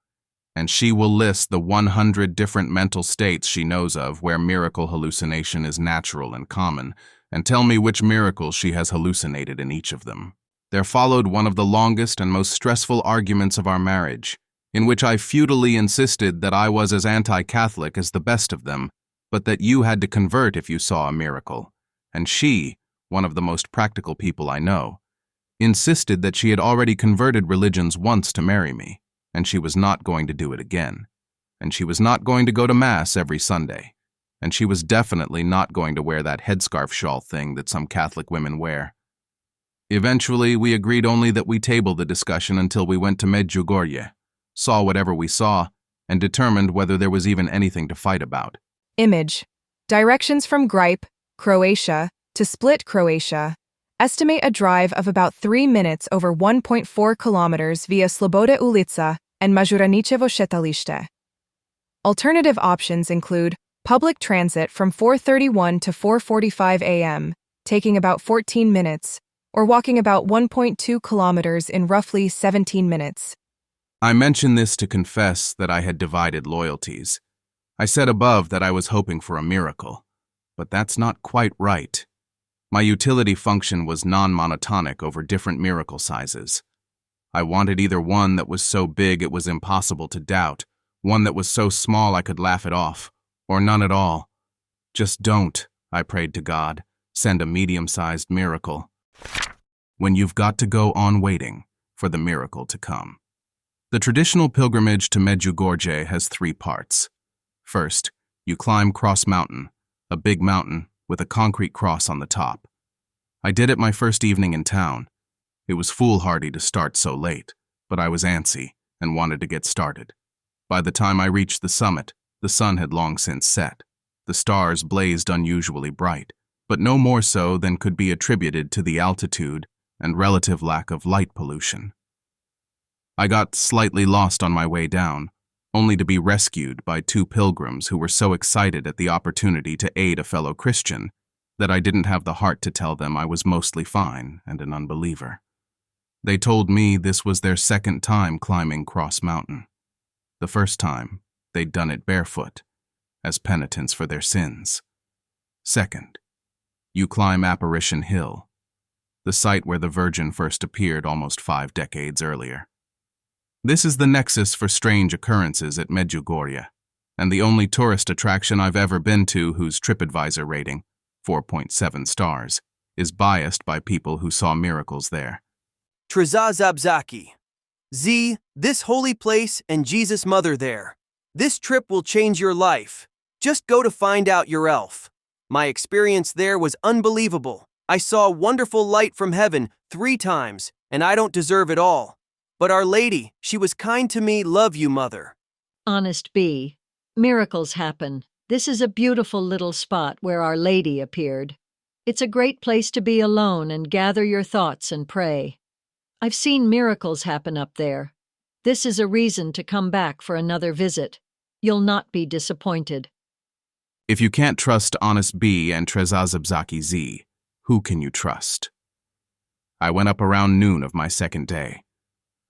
And she will list the 100 different mental states she knows of where miracle hallucination is natural and common, and tell me which miracle she has hallucinated in each of them. There followed one of the longest and most stressful arguments of our marriage, in which I futilely insisted that I was as anti-Catholic as the best of them, but that you had to convert if you saw a miracle. And she, one of the most practical people I know, insisted that she had already converted religions once to marry me, and she was not going to do it again. And she was not going to go to Mass every Sunday. And she was definitely not going to wear that headscarf shawl thing that some Catholic women wear. Eventually, we agreed only that we table the discussion until we went to Medjugorje, saw whatever we saw, and determined whether there was even anything to fight about. Image. Directions from Gripe, Croatia, to Split, Croatia. Estimate a drive of about 3 minutes over 1.4 kilometers via Sloboda Ulica and Mažuraničevo šetalište. Alternative options include public transit from 4:31 to 4:45 a.m., taking about 14 minutes, or walking about 1.2 kilometers in roughly 17 minutes. I mention this to confess that I had divided loyalties. I said above that I was hoping for a miracle, but that's not quite right. My utility function was non-monotonic over different miracle sizes. I wanted either one that was so big it was impossible to doubt, one that was so small I could laugh it off, or none at all. Just don't, I prayed to God, send a medium-sized miracle. When you've got to go on waiting for the miracle to come. The traditional pilgrimage to Medjugorje has 3 parts. First, you climb Cross Mountain, a big mountain with a concrete cross on the top. I did it my first evening in town. It was foolhardy to start so late, but I was antsy and wanted to get started. By the time I reached the summit, the sun had long since set. The stars blazed unusually bright, but no more so than could be attributed to the altitude and relative lack of light pollution. I got slightly lost on my way down, only to be rescued by 2 pilgrims who were so excited at the opportunity to aid a fellow Christian that I didn't have the heart to tell them I was mostly fine and an unbeliever. They told me this was their second time climbing Cross Mountain. The first time, they'd done it barefoot, as penitence for their sins. Second, you climb Apparition Hill, the site where the Virgin first appeared almost 5 decades earlier. This is the nexus for strange occurrences at Medjugorje, and the only tourist attraction I've ever been to whose TripAdvisor rating, 4.7 stars, is biased by people who saw miracles there. Trezazabzaki. Z, this holy place and Jesus Mother there. This trip will change your life. Just go to find out your elf. My experience there was unbelievable. I saw wonderful light from heaven 3 times, and I don't deserve it all. But Our Lady, she was kind to me. Love you, Mother. Honest B. Miracles happen. This is a beautiful little spot where Our Lady appeared. It's a great place to be alone and gather your thoughts and pray. I've seen miracles happen up there. This is a reason to come back for another visit. You'll not be disappointed. If you can't trust Honest B and Trezazabzaki Z, who can you trust? I went up around noon of my second day.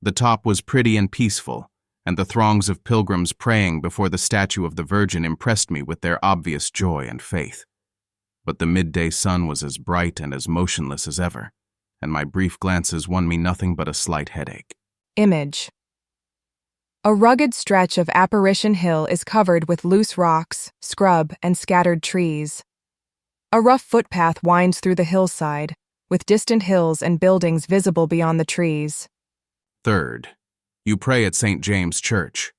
The top was pretty and peaceful, and the throngs of pilgrims praying before the statue of the Virgin impressed me with their obvious joy and faith. But the midday sun was as bright and as motionless as ever, and my brief glances won me nothing but a slight headache. Image. A rugged stretch of Apparition Hill is covered with loose rocks, scrub, and scattered trees. A rough footpath winds through the hillside, with distant hills and buildings visible beyond the trees. Third, you pray at St. James Church.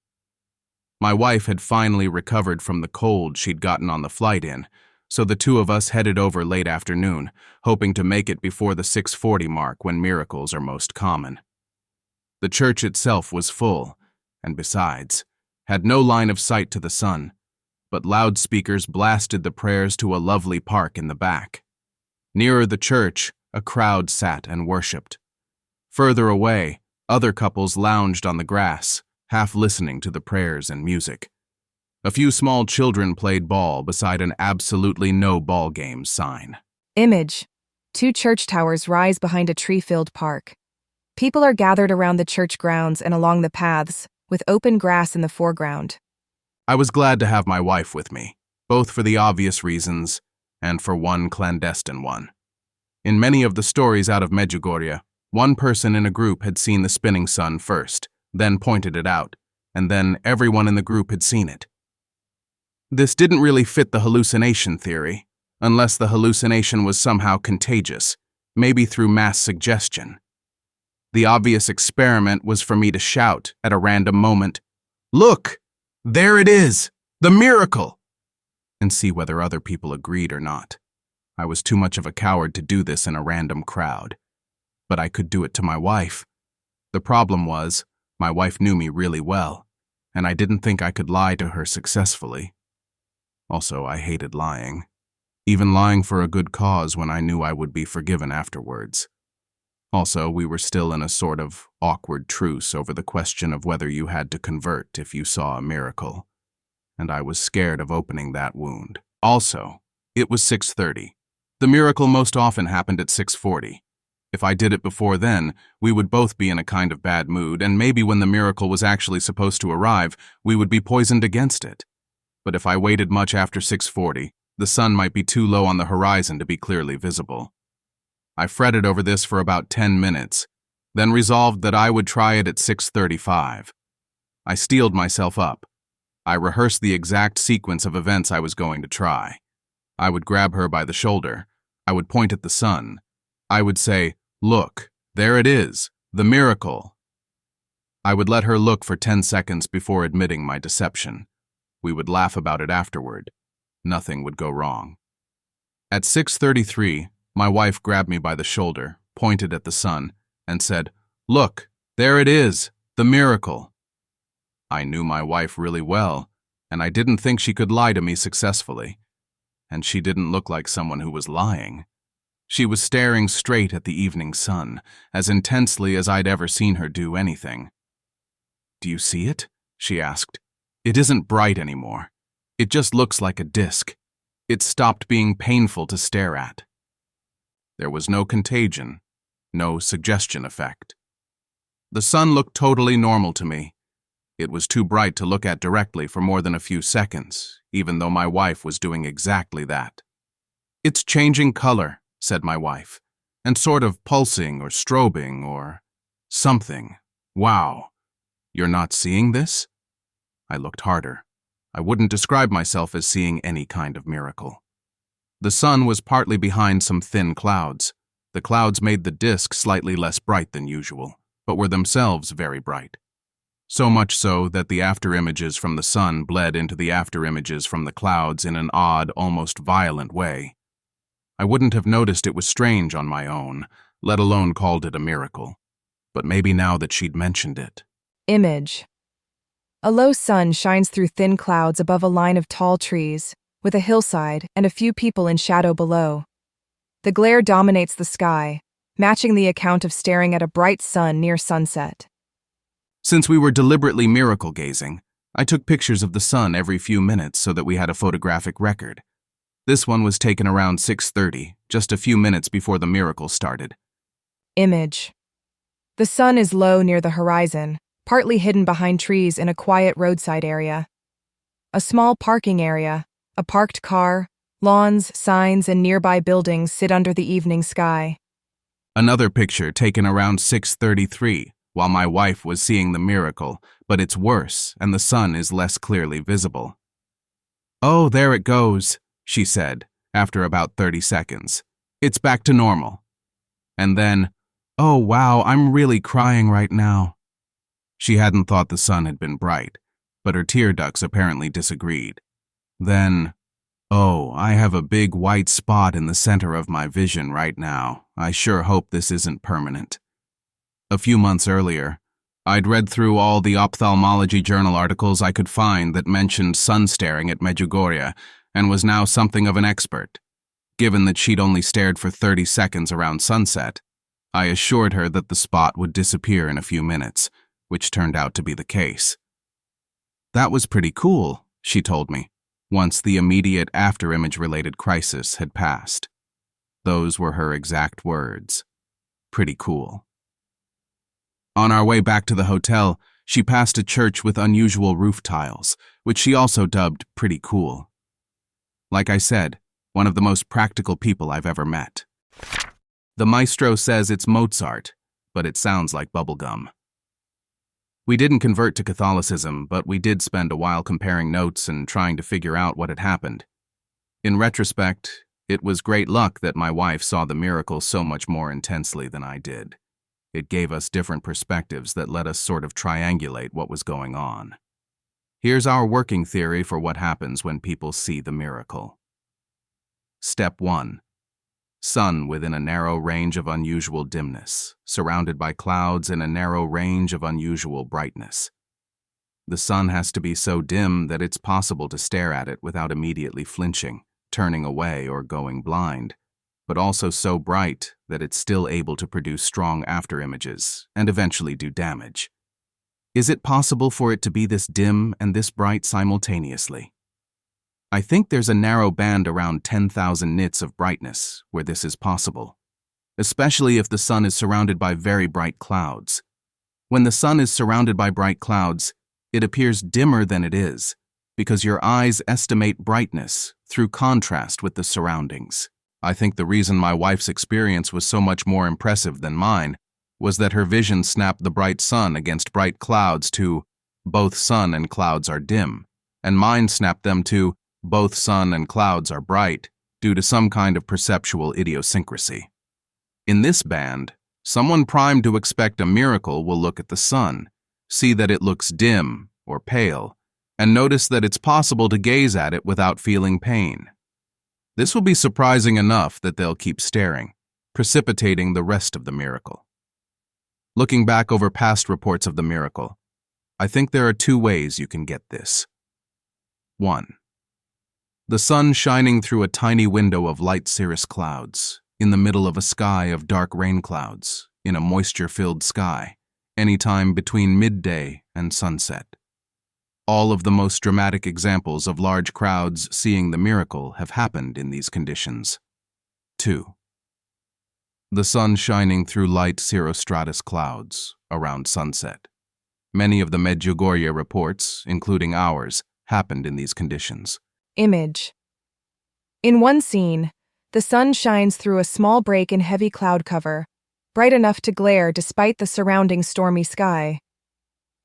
My wife had finally recovered from the cold she'd gotten on the flight in, so the two of us headed over late afternoon, hoping to make it before the 6:40 mark when miracles are most common. The church itself was full, and besides, had no line of sight to the sun, but loudspeakers blasted the prayers to a lovely park in the back. Nearer the church, a crowd sat and worshipped. Further away, other couples lounged on the grass, half listening to the prayers and music. A few small children played ball beside an absolutely no ball games sign. Image. 2 church towers rise behind a tree-filled park. People are gathered around the church grounds and along the paths, with open grass in the foreground. I was glad to have my wife with me, both for the obvious reasons and for one clandestine one. In many of the stories out of Medjugorje, one person in a group had seen the spinning sun first, then pointed it out, and then everyone in the group had seen it. This didn't really fit the hallucination theory, unless the hallucination was somehow contagious, maybe through mass suggestion. The obvious experiment was for me to shout at a random moment, "Look! There it is! The miracle!" and see whether other people agreed or not. I was too much of a coward to do this in a random crowd. But I could do it to my wife. The problem was, my wife knew me really well, and I didn't think I could lie to her successfully. Also, I hated lying. Even lying for a good cause when I knew I would be forgiven afterwards. Also, we were still in a sort of awkward truce over the question of whether you had to convert if you saw a miracle, and I was scared of opening that wound. Also, it was 6:30. The miracle most often happened at 6:40. If I did it before then, we would both be in a kind of bad mood, and maybe when the miracle was actually supposed to arrive, we would be poisoned against it. But if I waited much after 6:40, the sun might be too low on the horizon to be clearly visible. I fretted over this for about 10 minutes, then resolved that I would try it at 6:35. I steeled myself up. I rehearsed the exact sequence of events I was going to try. I would grab her by the shoulder. I would point at the sun. I would say, "Look, there it is, the miracle." I would let her look for 10 seconds before admitting my deception. We would laugh about it afterward. Nothing would go wrong. At 6:33, my wife grabbed me by the shoulder, pointed at the sun, and said, "Look, there it is, the miracle." I knew my wife really well, and I didn't think she could lie to me successfully. And she didn't look like someone who was lying. She was staring straight at the evening sun, as intensely as I'd ever seen her do anything. "Do you see it?" she asked. "It isn't bright anymore. It just looks like a disk. It stopped being painful to stare at." There was no contagion, no suggestion effect. The sun looked totally normal to me. It was too bright to look at directly for more than a few seconds, even though my wife was doing exactly that. "It's changing color," said my wife, "and sort of pulsing or strobing or something. Wow. You're not seeing this?" I looked harder. I wouldn't describe myself as seeing any kind of miracle. The sun was partly behind some thin clouds. The clouds made the disk slightly less bright than usual, but were themselves very bright. So much so that the afterimages from the sun bled into the afterimages from the clouds in an odd, almost violent way. I wouldn't have noticed it was strange on my own, let alone called it a miracle. But maybe now that she'd mentioned it. Image. A low sun shines through thin clouds above a line of tall trees, with a hillside and a few people in shadow below. The glare dominates the sky, matching the account of staring at a bright sun near sunset. Since we were deliberately miracle gazing, I took pictures of the sun every few minutes so that we had a photographic record. This one was taken around 6:30, just a few minutes before the miracle started. Image. The sun is low near the horizon, partly hidden behind trees in a quiet roadside area. A small parking area, a parked car, lawns, signs, and nearby buildings sit under the evening sky. Another picture taken around 6:33, while my wife was seeing the miracle, but it's worse and the sun is less clearly visible. "Oh, there it goes," she said, after about 30 seconds. "It's back to normal." And then, "Oh wow, I'm really crying right now." She hadn't thought the sun had been bright, but her tear ducts apparently disagreed. Then, "Oh, I have a big white spot in the center of my vision right now. I sure hope this isn't permanent." A few months earlier, I'd read through all the ophthalmology journal articles I could find that mentioned sun staring at Medjugorje and was now something of an expert. Given that she'd only stared for 30 seconds around sunset, I assured her that the spot would disappear in a few minutes, which turned out to be the case. "That was pretty cool," she told me, once the immediate afterimage-related crisis had passed. Those were her exact words. Pretty cool. On our way back to the hotel, she passed a church with unusual roof tiles, which she also dubbed pretty cool. Like I said, one of the most practical people I've ever met. The maestro says it's Mozart, but it sounds like bubblegum. We didn't convert to Catholicism, but we did spend a while comparing notes and trying to figure out what had happened. In retrospect, it was great luck that my wife saw the miracle so much more intensely than I did. It gave us different perspectives that let us sort of triangulate what was going on. Here's our working theory for what happens when people see the miracle. Step 1. Sun within a narrow range of unusual dimness, surrounded by clouds in a narrow range of unusual brightness. The sun has to be so dim that it's possible to stare at it without immediately flinching, turning away, or going blind, but also so bright that it's still able to produce strong afterimages and eventually do damage. Is it possible for it to be this dim and this bright simultaneously? I think there's a narrow band around 10,000 nits of brightness where this is possible, especially if the sun is surrounded by very bright clouds. When the sun is surrounded by bright clouds, it appears dimmer than it is, because your eyes estimate brightness through contrast with the surroundings. I think the reason my wife's experience was so much more impressive than mine was that her vision snapped the bright sun against bright clouds to both sun and clouds are dim, and mine snapped them to both sun and clouds are bright due to some kind of perceptual idiosyncrasy. In this band, someone primed to expect a miracle will look at the sun, see that it looks dim or pale, and notice that it's possible to gaze at it without feeling pain. This will be surprising enough that they'll keep staring, precipitating the rest of the miracle. Looking back over past reports of the miracle, I think there are 2 ways you can get this. 1. The sun shining through a tiny window of light cirrus clouds, in the middle of a sky of dark rain clouds, in a moisture-filled sky, anytime between midday and sunset. All of the most dramatic examples of large crowds seeing the miracle have happened in these conditions. 2. The sun shining through light cirrostratus clouds around sunset. Many of the Medjugorje reports, including ours, happened in these conditions. Image. In one scene, the sun shines through a small break in heavy cloud cover, bright enough to glare despite the surrounding stormy sky.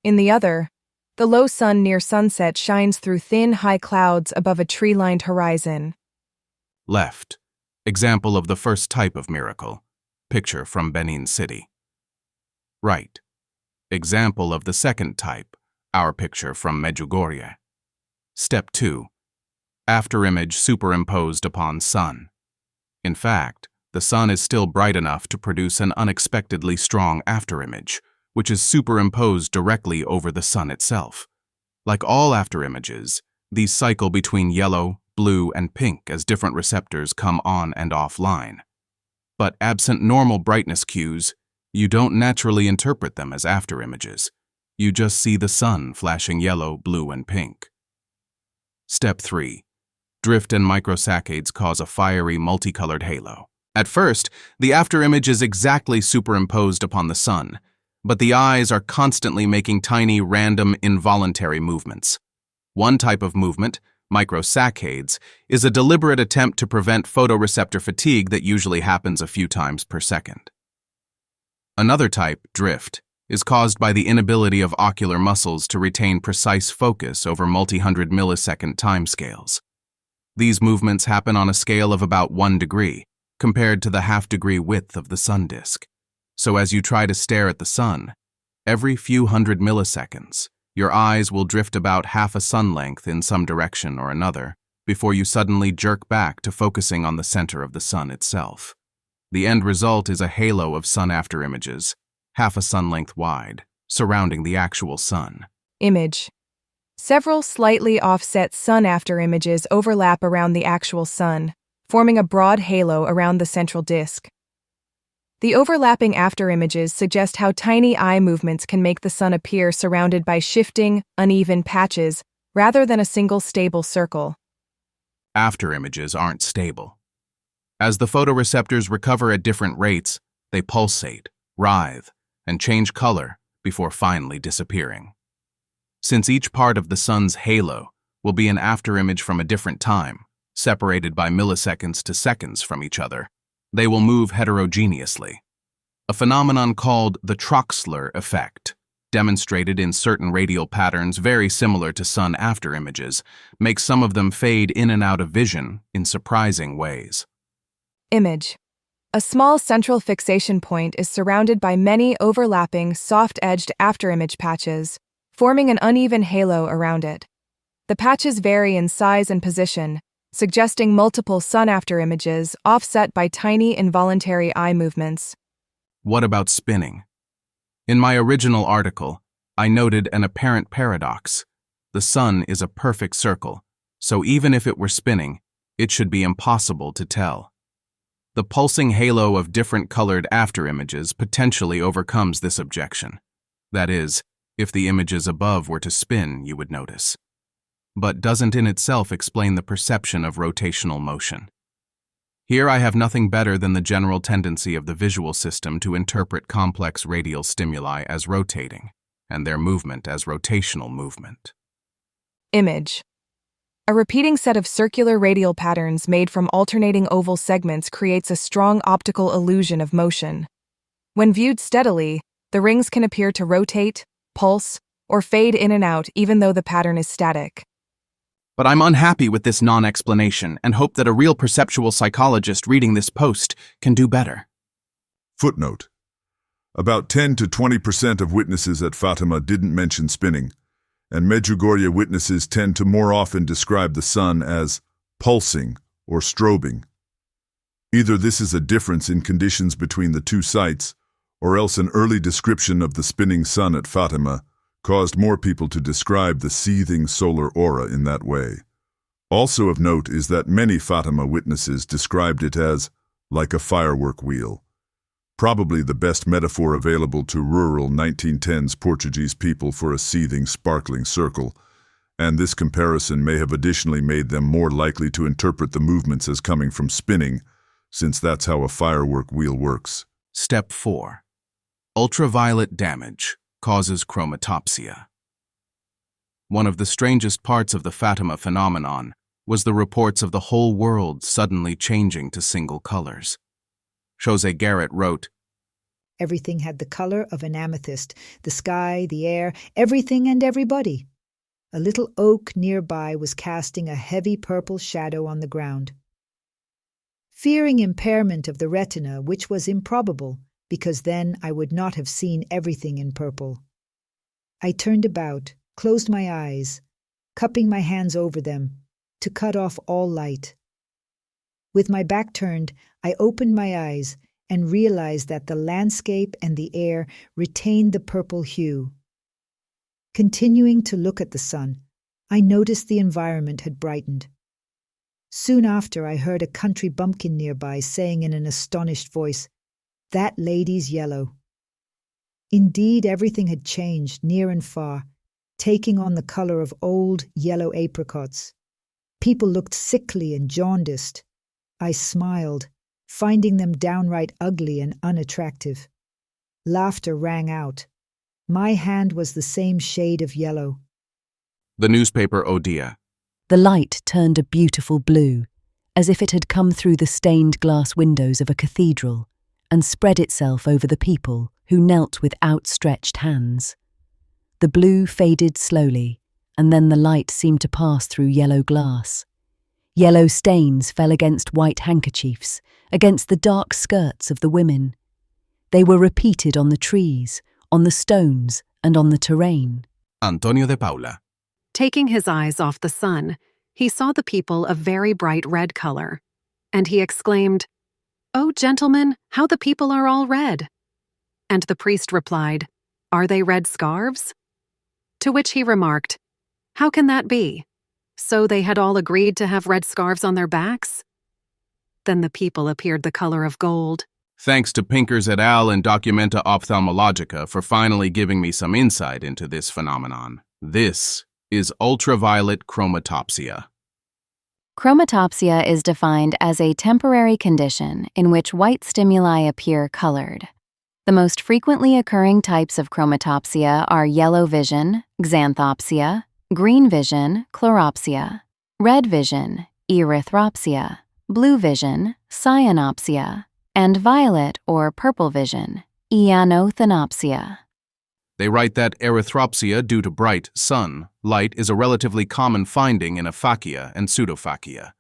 In the other, the low sun near sunset shines through thin, high clouds above a tree-lined horizon. Left. Example of the first type of miracle. Picture from Benin City. Right. Example of the second type, Our picture from Medjugorje. Step 2. Afterimage superimposed upon sun. In fact, the sun is still bright enough to produce an unexpectedly strong afterimage, which is superimposed directly over the sun itself. Like all afterimages, these cycle between yellow, blue, and pink as different receptors come on and offline. But absent normal brightness cues, you don't naturally interpret them as afterimages. You just see the sun flashing yellow, blue, and pink. Step 3. Drift and microsaccades cause a fiery, multicolored halo. At first, the afterimage is exactly superimposed upon the sun, but the eyes are constantly making tiny, random, involuntary movements. One type of movement, microsaccades, is a deliberate attempt to prevent photoreceptor fatigue that usually happens a few times per second. Another type, drift, is caused by the inability of ocular muscles to retain precise focus over multi-hundred millisecond timescales. These movements happen on a scale of about 1 degree, compared to the half-degree width of the sun disk. So as you try to stare at the sun, every few hundred milliseconds, your eyes will drift about half a sun length in some direction or another, before you suddenly jerk back to focusing on the center of the sun itself. The end result is a halo of sun afterimages, half a sun length wide, surrounding the actual sun. Image. Several slightly offset sun afterimages overlap around the actual sun, forming a broad halo around the central disk. The overlapping afterimages suggest how tiny eye movements can make the sun appear surrounded by shifting, uneven patches, rather than a single stable circle. Afterimages aren't stable. As the photoreceptors recover at different rates, they pulsate, writhe, and change color before finally disappearing. Since each part of the sun's halo will be an afterimage from a different time, separated by milliseconds to seconds from each other, they will move heterogeneously. A phenomenon called the Troxler effect, demonstrated in certain radial patterns very similar to sun afterimages, makes some of them fade in and out of vision in surprising ways. Image. A small central fixation point is surrounded by many overlapping, soft-edged afterimage patches, forming an uneven halo around it. The patches vary in size and position, suggesting multiple sun afterimages offset by tiny involuntary eye movements. What about spinning? In my original article, I noted an apparent paradox. The sun is a perfect circle, so even if it were spinning, it should be impossible to tell. The pulsing halo of different colored afterimages potentially overcomes this objection. That is, if the images above were to spin, you would notice. But doesn't in itself explain the perception of rotational motion. Here I have nothing better than the general tendency of the visual system to interpret complex radial stimuli as rotating, and their movement as rotational movement. Image. A repeating set of circular radial patterns made from alternating oval segments creates a strong optical illusion of motion. When viewed steadily, the rings can appear to rotate, pulse, or fade in and out even though the pattern is static. But I'm unhappy with this non-explanation and hope that a real perceptual psychologist reading this post can do better. Footnote. About 10 to 20% of witnesses at Fatima didn't mention spinning, and Medjugorje witnesses tend to more often describe the sun as pulsing or strobing. Either this is a difference in conditions between the two sites, or else an early description of the spinning sun at Fatima caused more people to describe the seething solar aura in that way. Also of note is that many Fatima witnesses described it as like a firework wheel, probably the best metaphor available to rural 1910s Portuguese people for a seething, sparkling circle, and this comparison may have additionally made them more likely to interpret the movements as coming from spinning, since that's how a firework wheel works. Step 4. Ultraviolet damage causes chromatopsia. One of the strangest parts of the Fatima phenomenon was the reports of the whole world suddenly changing to single colors. Jose Garrett wrote, Everything had the color of an amethyst, the sky, the air, everything and everybody. A little oak nearby was casting a heavy purple shadow on the ground. Fearing impairment of the retina, which was improbable, because then I would not have seen everything in purple, I turned about, closed my eyes, cupping my hands over them to cut off all light. With my back turned, I opened my eyes and realized that the landscape and the air retained the purple hue. Continuing to look at the sun, I noticed the environment had brightened. Soon after, I heard a country bumpkin nearby saying in an astonished voice, "That lady's yellow." Indeed, everything had changed near and far, taking on the color of old yellow apricots. People looked sickly and jaundiced. I smiled, finding them downright ugly and unattractive. Laughter rang out. My hand was the same shade of yellow. The newspaper Odia. The light turned a beautiful blue, as if it had come through the stained glass windows of a cathedral, and spread itself over the people who knelt with outstretched hands. The blue faded slowly, and then the light seemed to pass through yellow glass. Yellow stains fell against white handkerchiefs, against the dark skirts of the women. They were repeated on the trees, on the stones, and on the terrain. Antonio de Paula. Taking his eyes off the sun, he saw the people of very bright red color, and he exclaimed, "Oh, gentlemen, how the people are all red!" And the priest replied, "Are they red scarves?" To which he remarked, "How can that be? So they had all agreed to have red scarves on their backs?" Then the people appeared the color of gold. Thanks to Pinkers et al. And Documenta Ophthalmologica for finally giving me some insight into this phenomenon. This is ultraviolet chromatopsia. Chromatopsia is defined as a temporary condition in which white stimuli appear colored. The most frequently occurring types of chromatopsia are yellow vision, xanthopsia, green vision, chloropsia, red vision, erythropsia, blue vision, cyanopsia, and violet or purple vision, eanothanopsia. They write that erythropsia due to bright sun light is a relatively common finding in aphakia and pseudophakia.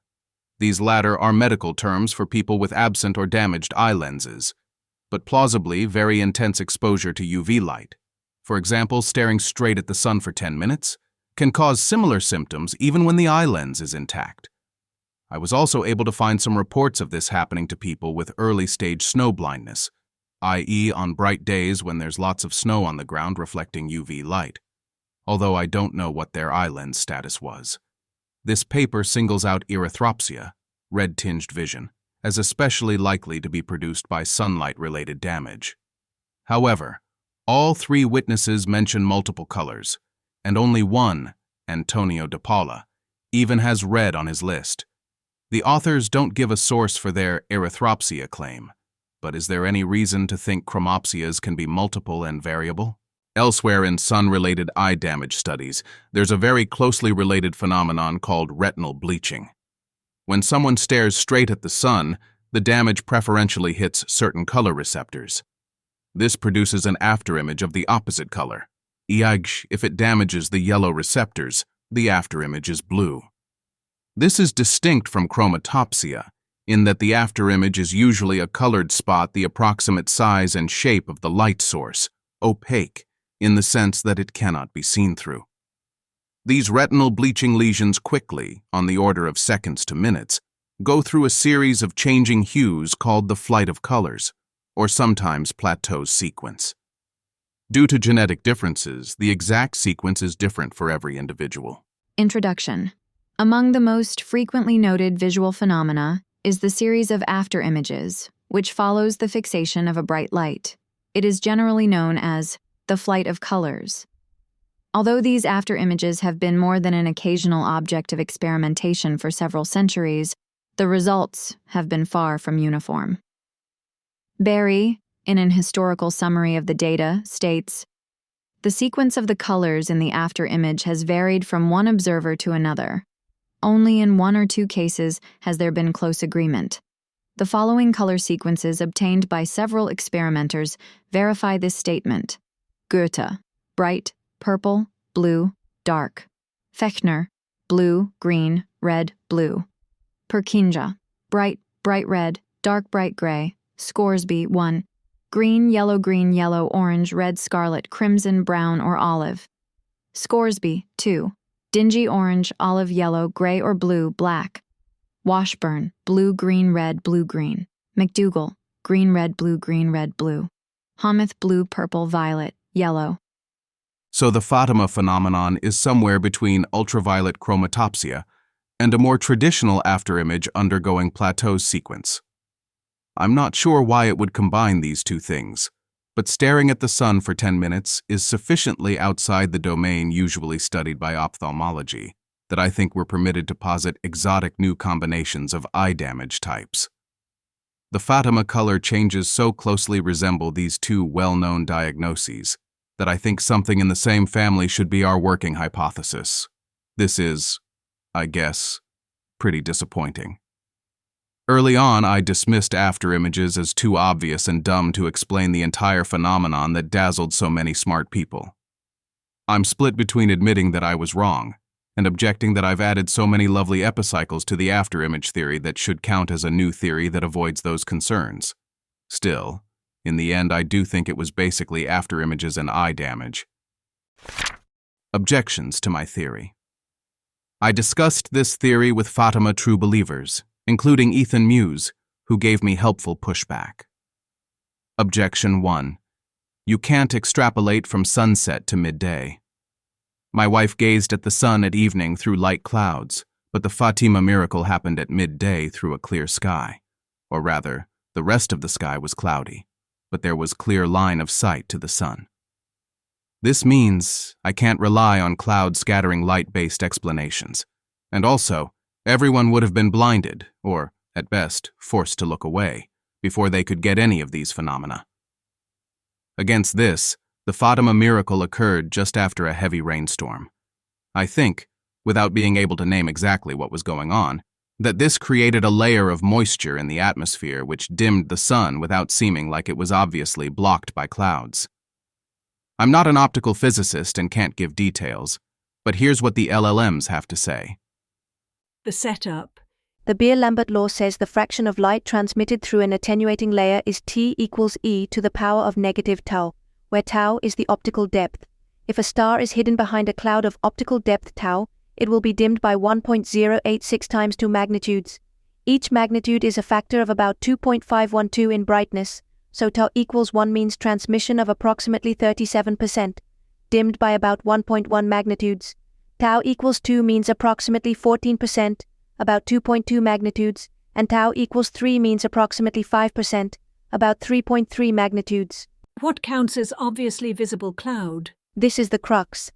These latter are medical terms for people with absent or damaged eye lenses, but plausibly very intense exposure to UV light. For example, staring straight at the sun for 10 minutes can cause similar symptoms even when the eye lens is intact. I was also able to find some reports of this happening to people with early-stage snow blindness, i.e. on bright days when there's lots of snow on the ground reflecting UV light, although I don't know what their eye lens status was. This paper singles out erythropsia, red-tinged vision, as especially likely to be produced by sunlight-related damage. However, all three witnesses mention multiple colors, and only one, Antonio de Paula, even has red on his list. The authors don't give a source for their erythropsia claim, but is there any reason to think chromopsias can be multiple and variable? Elsewhere in sun-related eye damage studies, there's a very closely related phenomenon called retinal bleaching. When someone stares straight at the sun, the damage preferentially hits certain color receptors. This produces an afterimage of the opposite color. If it damages the yellow receptors, the afterimage is blue. This is distinct from chromatopsia, in that the afterimage is usually a colored spot the approximate size and shape of the light source, opaque, in the sense that it cannot be seen through. These retinal bleaching lesions quickly, on the order of seconds to minutes, go through a series of changing hues called the flight of colors, or sometimes Plateau's sequence. Due to genetic differences, the exact sequence is different for every individual. Introduction. Among the most frequently noted visual phenomena is the series of afterimages, which follows the fixation of a bright light. It is generally known as the flight of colors. Although these afterimages have been more than an occasional object of experimentation for several centuries, the results have been far from uniform. Berry, in an historical summary of the data, states, "The sequence of the colors in the afterimage has varied from one observer to another. Only in 1 or 2 cases has there been close agreement. The following color sequences obtained by several experimenters verify this statement. Goethe, bright, purple, blue, dark. Fechner, blue, green, red, blue. Purkinje, bright, bright red, dark, bright gray. Scoresby, 1, green, yellow, orange, red, scarlet, crimson, brown, or olive. Scoresby, 2. Dingy orange, olive yellow, gray or blue, black. Washburn, blue, green, red, blue, green. McDougall, green, red, blue, blue. Hamath, blue, purple, violet, yellow. So the Fatima phenomenon is somewhere between ultraviolet chromatopsia and a more traditional afterimage undergoing Plateau's sequence. I'm not sure why it would combine these two things, but staring at the sun for 10 minutes is sufficiently outside the domain usually studied by ophthalmology that I think we're permitted to posit exotic new combinations of eye damage types. The Fatima color changes so closely resemble these two well-known diagnoses that I think something in the same family should be our working hypothesis. This is, I guess, pretty disappointing. Early on, I dismissed afterimages as too obvious and dumb to explain the entire phenomenon that dazzled so many smart people. I'm split between admitting that I was wrong and objecting that I've added so many lovely epicycles to the afterimage theory that should count as a new theory that avoids those concerns. Still, in the end, I do think it was basically afterimages and eye damage. Objections to my theory. I discussed this theory with Fatima true believers, including Ethan Muse, who gave me helpful pushback. Objection 1. You can't extrapolate from sunset to midday. My wife gazed at the sun at evening through light clouds, but the Fatima miracle happened at midday through a clear sky. Or rather, the rest of the sky was cloudy, but there was clear line of sight to the sun. This means I can't rely on cloud scattering light-based explanations, and also, everyone would have been blinded, or, at best, forced to look away, before they could get any of these phenomena. Against this, the Fatima miracle occurred just after a heavy rainstorm. I think, without being able to name exactly what was going on, that this created a layer of moisture in the atmosphere which dimmed the sun without seeming like it was obviously blocked by clouds. I'm not an optical physicist and can't give details, but here's what the LLMs have to say. The setup. The Beer-Lambert law says the fraction of light transmitted through an attenuating layer is T equals e to the power of negative tau, where tau is the optical depth. If a star is hidden behind a cloud of optical depth tau, it will be dimmed by 1.086 times 2 magnitudes. Each magnitude is a factor of about 2.512 in brightness, so tau equals 1 means transmission of approximately 37%, dimmed by about 1.1 magnitudes. Tau equals 2 means approximately 14%, about 2.2 magnitudes, and tau equals 3 means approximately 5%, about 3.3 magnitudes. What counts as obviously visible cloud? This is the crux.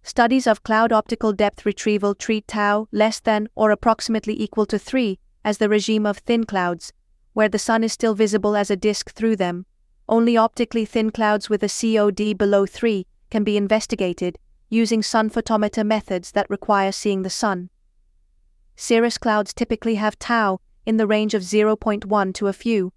Studies of cloud optical depth retrieval treat tau less than or approximately equal to 3 as the regime of thin clouds, where the sun is still visible as a disk through them. Only optically thin clouds with a COD below 3 can be investigated using sun photometer methods that require seeing the sun. Cirrus clouds typically have tau in the range of 0.1 to a few.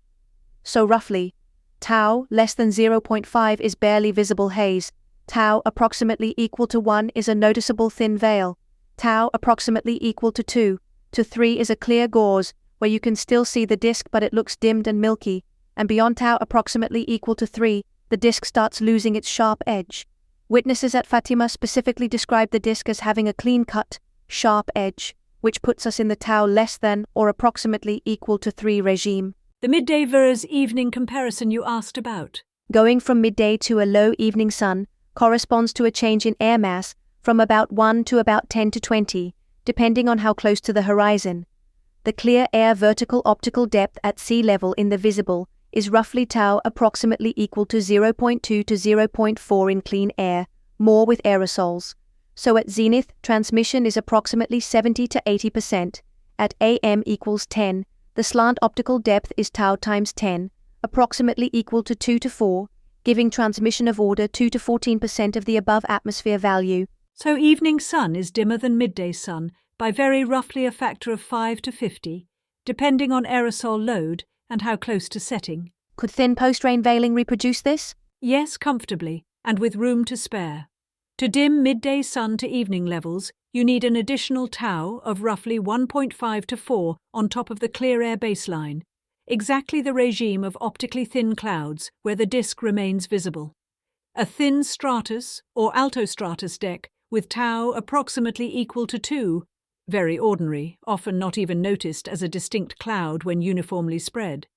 So roughly, tau less than 0.5 is barely visible haze. Tau approximately equal to 1 is a noticeable thin veil. Tau approximately equal to 2 to 3 is a clear gauze where you can still see the disk but it looks dimmed and milky, and beyond tau approximately equal to 3, the disk starts losing its sharp edge. Witnesses at Fatima specifically described the disk as having a clean-cut, sharp edge, which puts us in the tau less than or approximately equal to 3 regime. The midday versus evening comparison you asked about. Going from midday to a low evening sun corresponds to a change in air mass from about 1 to about 10 to 20, depending on how close to the horizon. The clear air vertical optical depth at sea level in the visible is roughly tau approximately equal to 0.2 to 0.4 in clean air, more with aerosols. So at zenith, transmission is approximately 70 to 80%. At AM equals 10, the slant optical depth is tau times 10, approximately equal to 2 to 4, giving transmission of order 2 to 14% of the above atmosphere value. So evening sun is dimmer than midday sun by very roughly a factor of 5 to 50, depending on aerosol load and how close to setting. Could thin post-rain veiling reproduce this? Yes, comfortably, and with room to spare. To dim midday sun to evening levels, you need an additional tau of roughly 1.5 to 4 on top of the clear air baseline, exactly the regime of optically thin clouds where the disk remains visible. A thin stratus or altostratus deck with tau approximately equal to 2, very ordinary, often not even noticed as a distinct cloud when uniformly spread,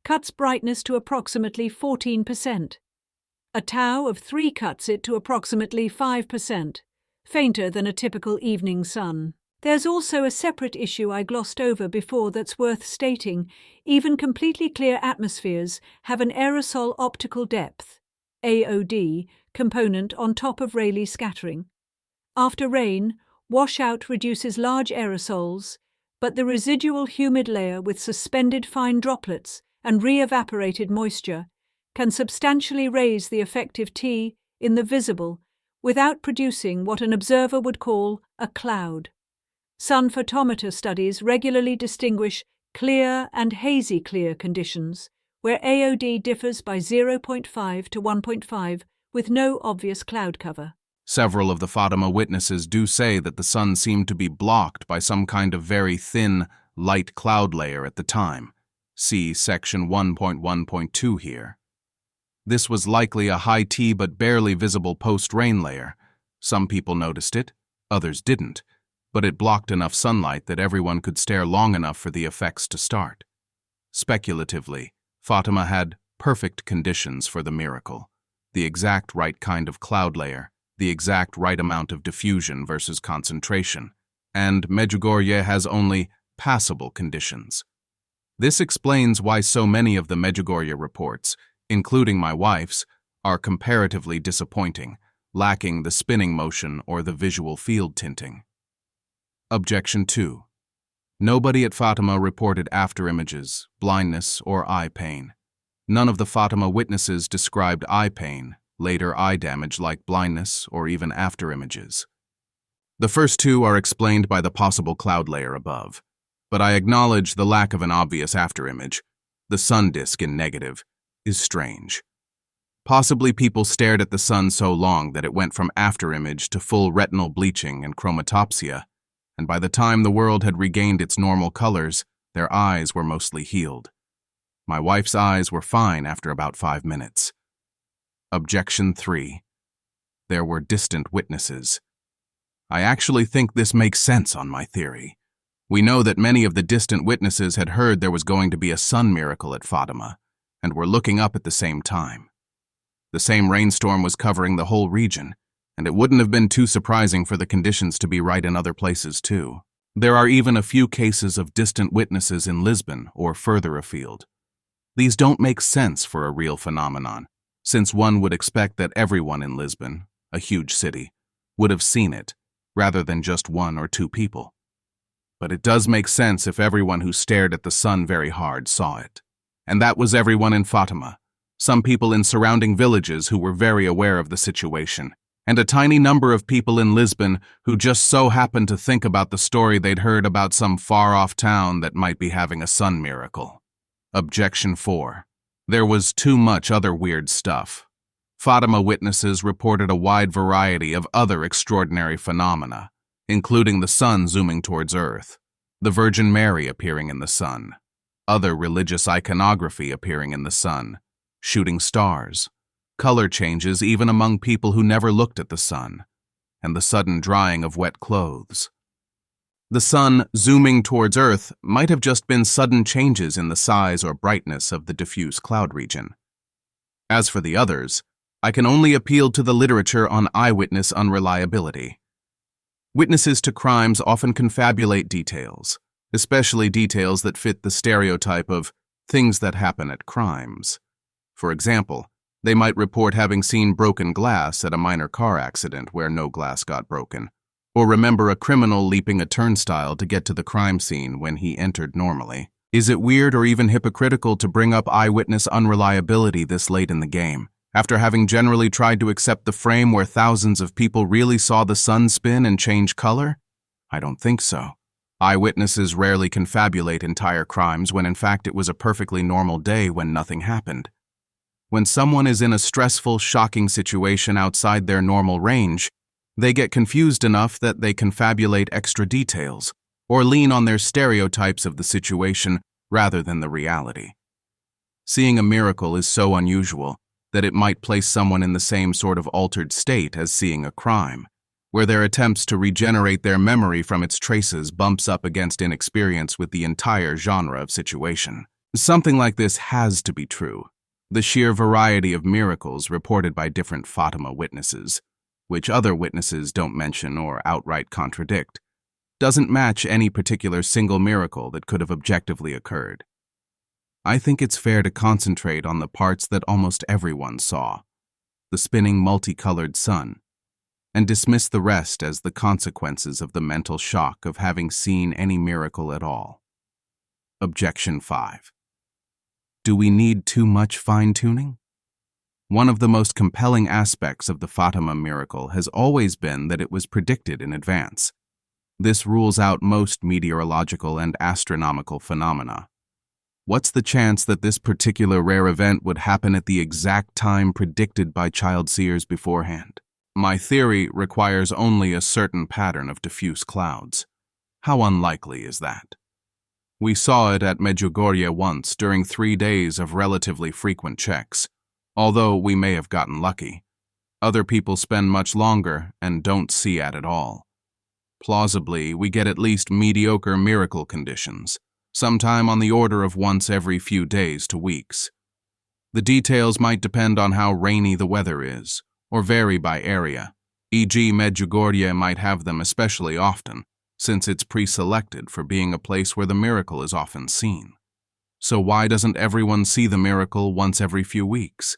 cuts brightness to approximately 14%. A tau of 3 cuts it to approximately 5%, fainter than a typical evening sun. There's also a separate issue I glossed over before that's worth stating. Even completely clear atmospheres have an aerosol optical depth, AOD, component on top of Rayleigh scattering. After rain, washout reduces large aerosols, but the residual humid layer with suspended fine droplets and re-evaporated moisture can substantially raise the effective T in the visible without producing what an observer would call a cloud. Sun photometer studies regularly distinguish clear and hazy clear conditions, where AOD differs by 0.5 to 1.5 with no obvious cloud cover. Several of the Fatima witnesses do say that the sun seemed to be blocked by some kind of very thin, light cloud layer at the time. See section 1.1.2 here. This was likely a high T but barely visible post-rain layer. Some people noticed it, others didn't, but it blocked enough sunlight that everyone could stare long enough for the effects to start. Speculatively, Fatima had perfect conditions for the miracle, the exact right kind of cloud layer, the exact right amount of diffusion versus concentration, and Medjugorje has only passable conditions. This explains why so many of the Medjugorje reports, including my wife's, are comparatively disappointing, lacking the spinning motion or the visual field tinting. Objection 2. Nobody at Fatima reported afterimages, blindness, or eye pain. None of the Fatima witnesses described eye pain, later eye damage like blindness, or even afterimages. The first two are explained by the possible cloud layer above, but I acknowledge the lack of an obvious afterimage, the sun disk in negative, is strange. Possibly people stared at the sun so long that it went from afterimage to full retinal bleaching and chromatopsia, and by the time the world had regained its normal colors, their eyes were mostly healed. My wife's eyes were fine after about 5 minutes. Objection 3. There were distant witnesses. I actually think this makes sense on my theory. We know that many of the distant witnesses had heard there was going to be a sun miracle at Fatima, and were looking up at the same time. The same rainstorm was covering the whole region, and it wouldn't have been too surprising for the conditions to be right in other places too. There are even a few cases of distant witnesses in Lisbon or further afield. These don't make sense for a real phenomenon, since one would expect that everyone in Lisbon, a huge city, would have seen it, rather than just 1 or 2 people. But it does make sense if everyone who stared at the sun very hard saw it. And that was everyone in Fatima, some people in surrounding villages who were very aware of the situation, and a tiny number of people in Lisbon who just so happened to think about the story they'd heard about some far-off town that might be having a sun miracle. Objection 4. There was too much other weird stuff. Fatima witnesses reported a wide variety of other extraordinary phenomena, including the sun zooming towards Earth, the Virgin Mary appearing in the sun, other religious iconography appearing in the sun, shooting stars, color changes even among people who never looked at the sun, and the sudden drying of wet clothes. The sun zooming towards Earth might have just been sudden changes in the size or brightness of the diffuse cloud region. As for the others, I can only appeal to the literature on eyewitness unreliability. Witnesses to crimes often confabulate details, especially details that fit the stereotype of things that happen at crimes. For example, they might report having seen broken glass at a minor car accident where no glass got broken, or remember a criminal leaping a turnstile to get to the crime scene when he entered normally. Is it weird or even hypocritical to bring up eyewitness unreliability this late in the game, after having generally tried to accept the frame where thousands of people really saw the sun spin and change color? I don't think so. Eyewitnesses rarely confabulate entire crimes when in fact it was a perfectly normal day when nothing happened. When someone is in a stressful, shocking situation outside their normal range, they get confused enough that they confabulate extra details, or lean on their stereotypes of the situation rather than the reality. Seeing a miracle is so unusual that it might place someone in the same sort of altered state as seeing a crime, where their attempts to regenerate their memory from its traces bumps up against inexperience with the entire genre of situation. Something like this has to be true. The sheer variety of miracles reported by different Fatima witnesses, which other witnesses don't mention or outright contradict, doesn't match any particular single miracle that could have objectively occurred. I think it's fair to concentrate on the parts that almost everyone saw, the spinning multicolored sun, and dismiss the rest as the consequences of the mental shock of having seen any miracle at all. Objection 5. Do we need too much fine-tuning? One of the most compelling aspects of the Fatima miracle has always been that it was predicted in advance. This rules out most meteorological and astronomical phenomena. What's the chance that this particular rare event would happen at the exact time predicted by child seers beforehand? My theory requires only a certain pattern of diffuse clouds. How unlikely is that? We saw it at Medjugorje once during 3 days of relatively frequent checks. Although we may have gotten lucky, other people spend much longer and don't see at all. Plausibly, we get at least mediocre miracle conditions, sometime on the order of once every few days to weeks. The details might depend on how rainy the weather is, or vary by area, e.g. Medjugorje might have them especially often, since it's pre-selected for being a place where the miracle is often seen. So why doesn't everyone see the miracle once every few weeks?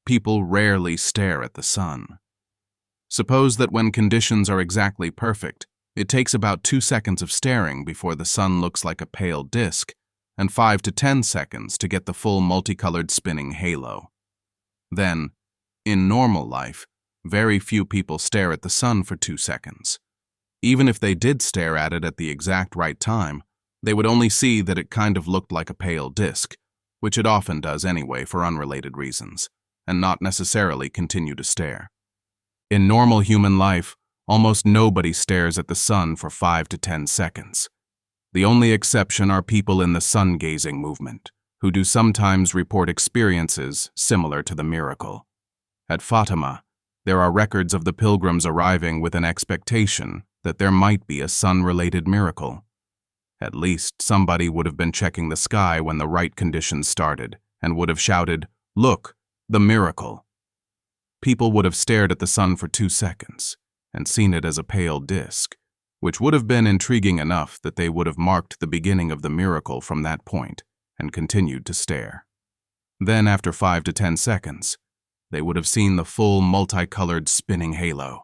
People rarely stare at the sun. Suppose that when conditions are exactly perfect, it takes about 2 seconds of staring before the sun looks like a pale disk, and 5 to 10 seconds to get the full multicolored spinning halo. Then, in normal life, very few people stare at the sun for 2 seconds. Even if they did stare at it at the exact right time, they would only see that it kind of looked like a pale disk, which it often does anyway for unrelated reasons, and not necessarily continue to stare. In normal human life, almost nobody stares at the sun for 5 to 10 seconds. The only exception are people in the sun-gazing movement, who do sometimes report experiences similar to the miracle. At Fatima, there are records of the pilgrims arriving with an expectation that there might be a sun-related miracle. At least somebody would have been checking the sky when the right conditions started and would have shouted, "Look, the miracle." People would have stared at the sun for 2 seconds and seen it as a pale disk, which would have been intriguing enough that they would have marked the beginning of the miracle from that point and continued to stare. Then, after 5 to 10 seconds, they would have seen the full multicolored spinning halo.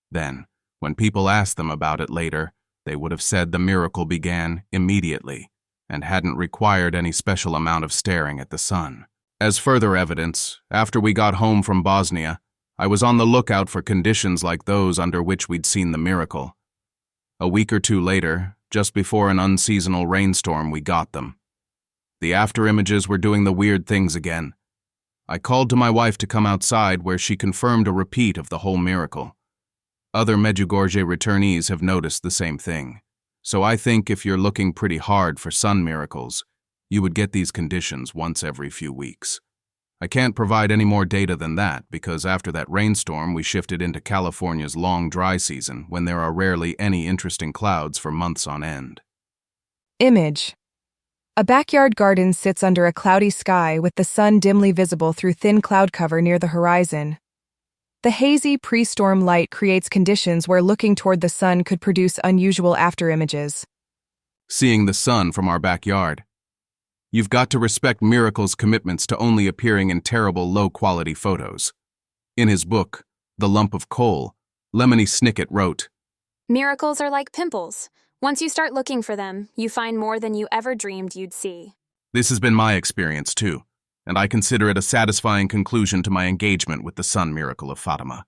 Then, when people asked them about it later, they would have said the miracle began immediately and hadn't required any special amount of staring at the sun. As further evidence, after we got home from Bosnia, I was on the lookout for conditions like those under which we'd seen the miracle. A week or 2 later, just before an unseasonal rainstorm, we got them. The after images were doing the weird things again. I called to my wife to come outside, where she confirmed a repeat of the whole miracle. Other Medjugorje returnees have noticed the same thing. So I think if you're looking pretty hard for sun miracles, you would get these conditions once every few weeks. I can't provide any more data than that because after that rainstorm we shifted into California's long dry season when there are rarely any interesting clouds for months on end. Image. A backyard garden sits under a cloudy sky with the sun dimly visible through thin cloud cover near the horizon. The hazy pre-storm light creates conditions where looking toward the sun could produce unusual afterimages. Seeing the sun from our backyard. You've got to respect Miracle's commitments to only appearing in terrible low-quality photos. In his book, The Lump of Coal, Lemony Snicket wrote, "Miracles are like pimples. Once you start looking for them, you find more than you ever dreamed you'd see." This has been my experience too, and I consider it a satisfying conclusion to my engagement with the sun miracle of Fatima.